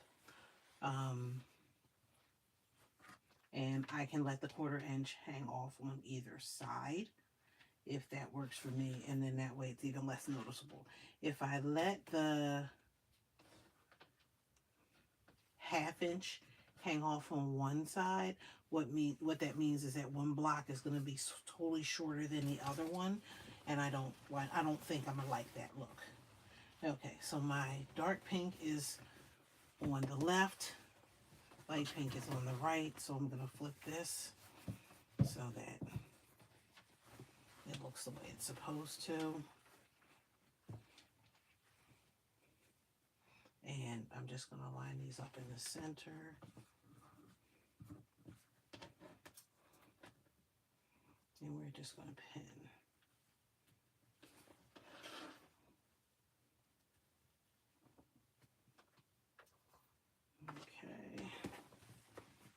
And I can let the 1/4 inch hang off on either side if that works for me, and then that way it's even less noticeable. If I let the 1/2 inch hang off on one side, what that means is that one block is going to be totally shorter than the other one, and I don't think I'm gonna like that look. Okay, so my dark pink is on the left, light pink is on the right, so I'm gonna flip this so that it looks the way it's supposed to. And I'm just going to line these up in the center. And we're just going to pin. Okay.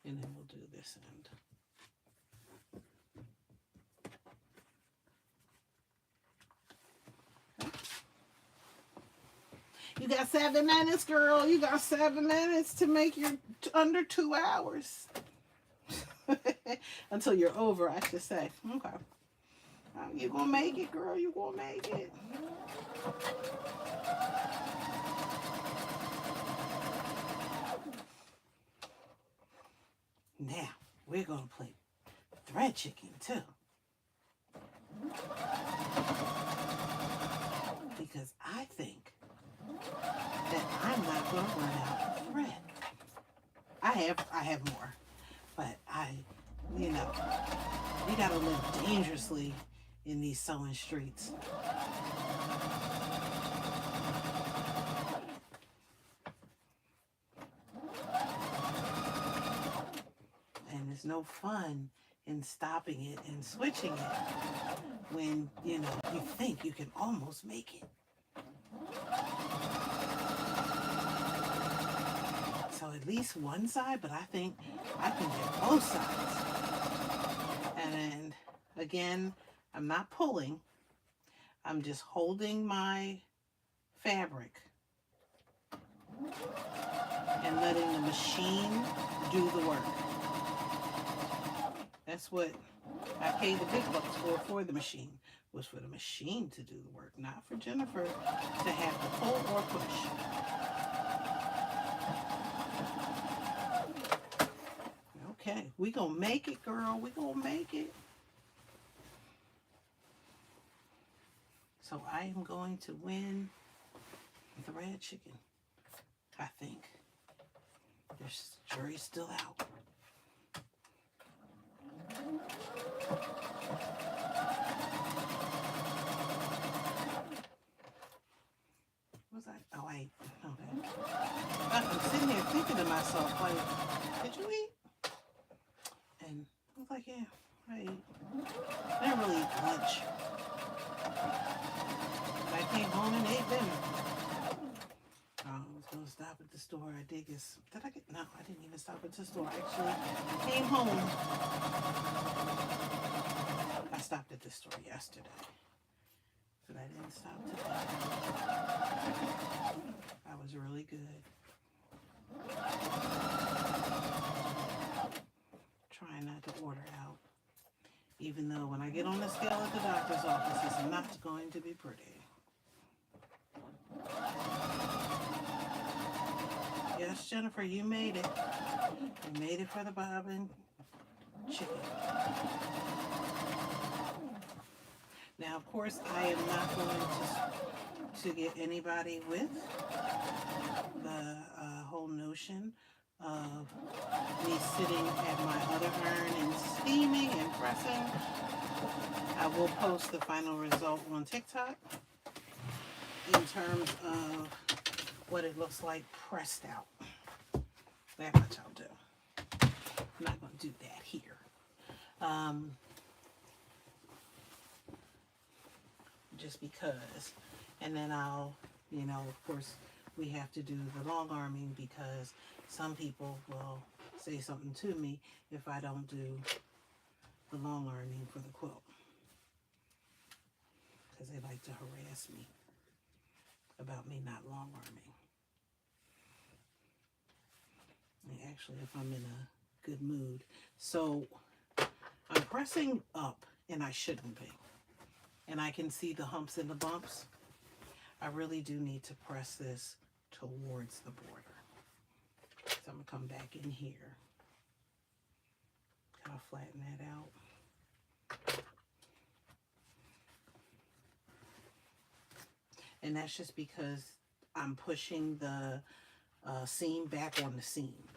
And then we'll do this end. You got 7 minutes, girl. You got 7 minutes to make your under 2 hours. Until you're over, I should say. Okay. You gonna make it, girl. You gonna make it. Now, we're gonna play thread chicken, too. Because I think that I'm not going to run out of thread. I have more, but you know, you got to live dangerously in these sewing streets. And there's no fun in stopping it and switching it when, you know, you think you can almost make it. So at least one side, but I think I can get both sides. And again, I'm not pulling. I'm just holding my fabric and letting the machine do the work. That's what I paid the big bucks for the machine. It was for the machine to do the work, not for Jennifer to have to pull or push. Okay, we gonna make it, girl. We gonna make it. So I am going to win the red chicken. I think. There's jury's still out. Was I? Oh, wait. Okay. I'm sitting here thinking to myself, like, did you eat? And I was like, yeah, I ate. I didn't really eat lunch. But I came home and ate dinner. I was going to stop at the store. I did get some. Did I get? No, I didn't even stop at the store. Actually, I came home. I stopped at the store yesterday. But I didn't stop today. I was really good. Trying not to order out. Even though when I get on the scale at the doctor's office, it's not going to be pretty. Yes, Jennifer, you made it. You made it for the bobbin chicken. Now, of course, I am not going to get anybody with the whole notion of me sitting at my other urn and steaming and pressing. I will post the final result on TikTok in terms of what it looks like pressed out. That's what I'll do. I'm not going to do that here. Just because. And then I'll, of course, we have to do the long arming because some people will say something to me if I don't do the long arming for the quilt. Because they like to harass me about me not long arming. And actually, if I'm in a good mood. So I'm pressing up, and I shouldn't be. And I can see the humps and the bumps. I really do need to press this towards the border. So I'm going to come back in here. Kind of flatten that out. And that's just because I'm pushing the seam back on the seam.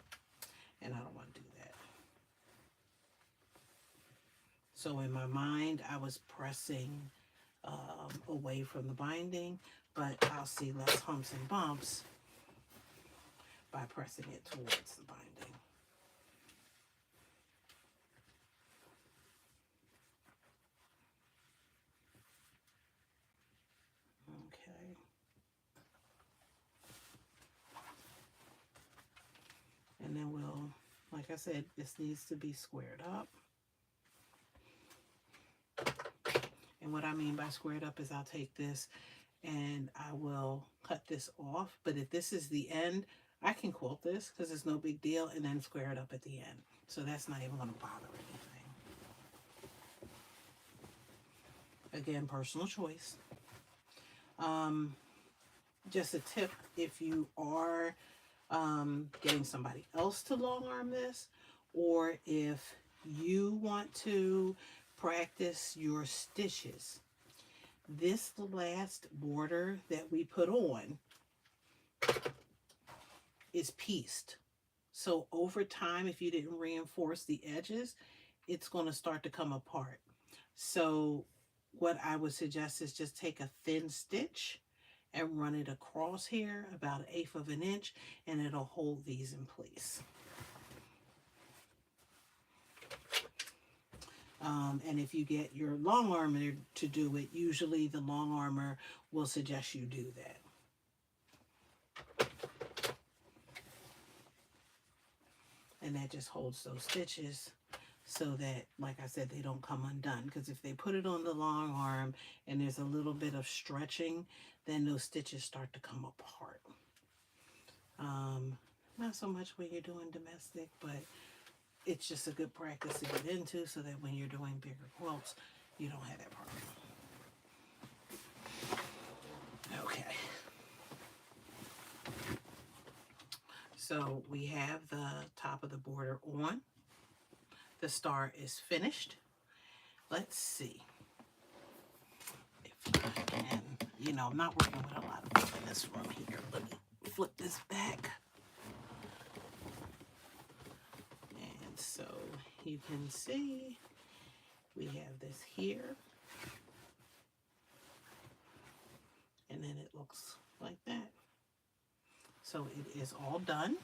And I don't want to do that. So in my mind, I was pressing away from the binding, but I'll see less humps and bumps by pressing it towards the binding. Okay. And then we'll, like I said, this needs to be squared up. And what I mean by squared up is I'll take this and I will cut this off. But if this is the end, I can quilt this because it's no big deal and then square it up at the end. So that's not even going to bother anything. Again, personal choice. Just a tip, if you are getting somebody else to long arm this, or if you want to practice your stitches, this last border that we put on is pieced. So over time, if you didn't reinforce the edges, it's going to start to come apart. So what I would suggest is just take a thin stitch and run it across here about 1/8 of an inch, and it'll hold these in place. And if you get your long armor to do it, usually the long armor will suggest you do that. And that just holds those stitches so that, like I said, they don't come undone. Because if they put it on the long arm and there's a little bit of stretching, then those stitches start to come apart. Not so much when you're doing domestic, but it's just a good practice to get into so that when you're doing bigger quilts, you don't have that problem. Okay. So we have the top of the border on. The star is finished. Let's see if I can, you know, I'm not working with a lot of stuff in this room here. Let me flip this back. And so you can see we have this here. And then it looks like that. So it is all done.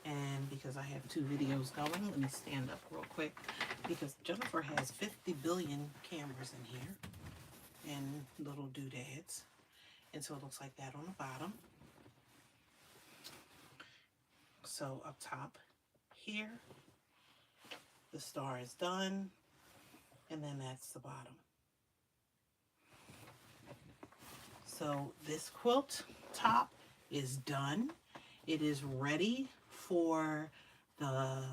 And because I have 2 videos going, let me stand up real quick because Jennifer has 50 billion cameras in here and little doodads. And so it looks like that on the bottom. So up top here, the star is done. And then that's the bottom. So this quilt top is done. It is ready for the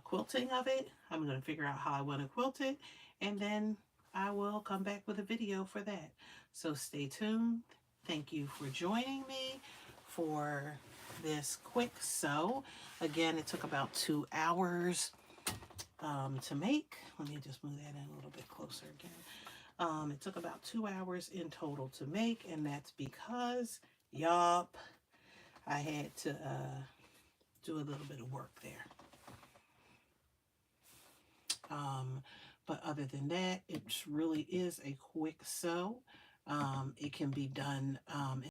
quilting of it. I'm going to figure out how I want to quilt it, and then I will come back with a video for that. So stay tuned. Thank you for joining me for this quick sew. Again, it took about 2 hours to make. Let me just move that in a little bit closer again. It took about 2 hours in total to make, and that's because, yup, I had to do a little bit of work there. But other than that, it really is a quick sew. It can be done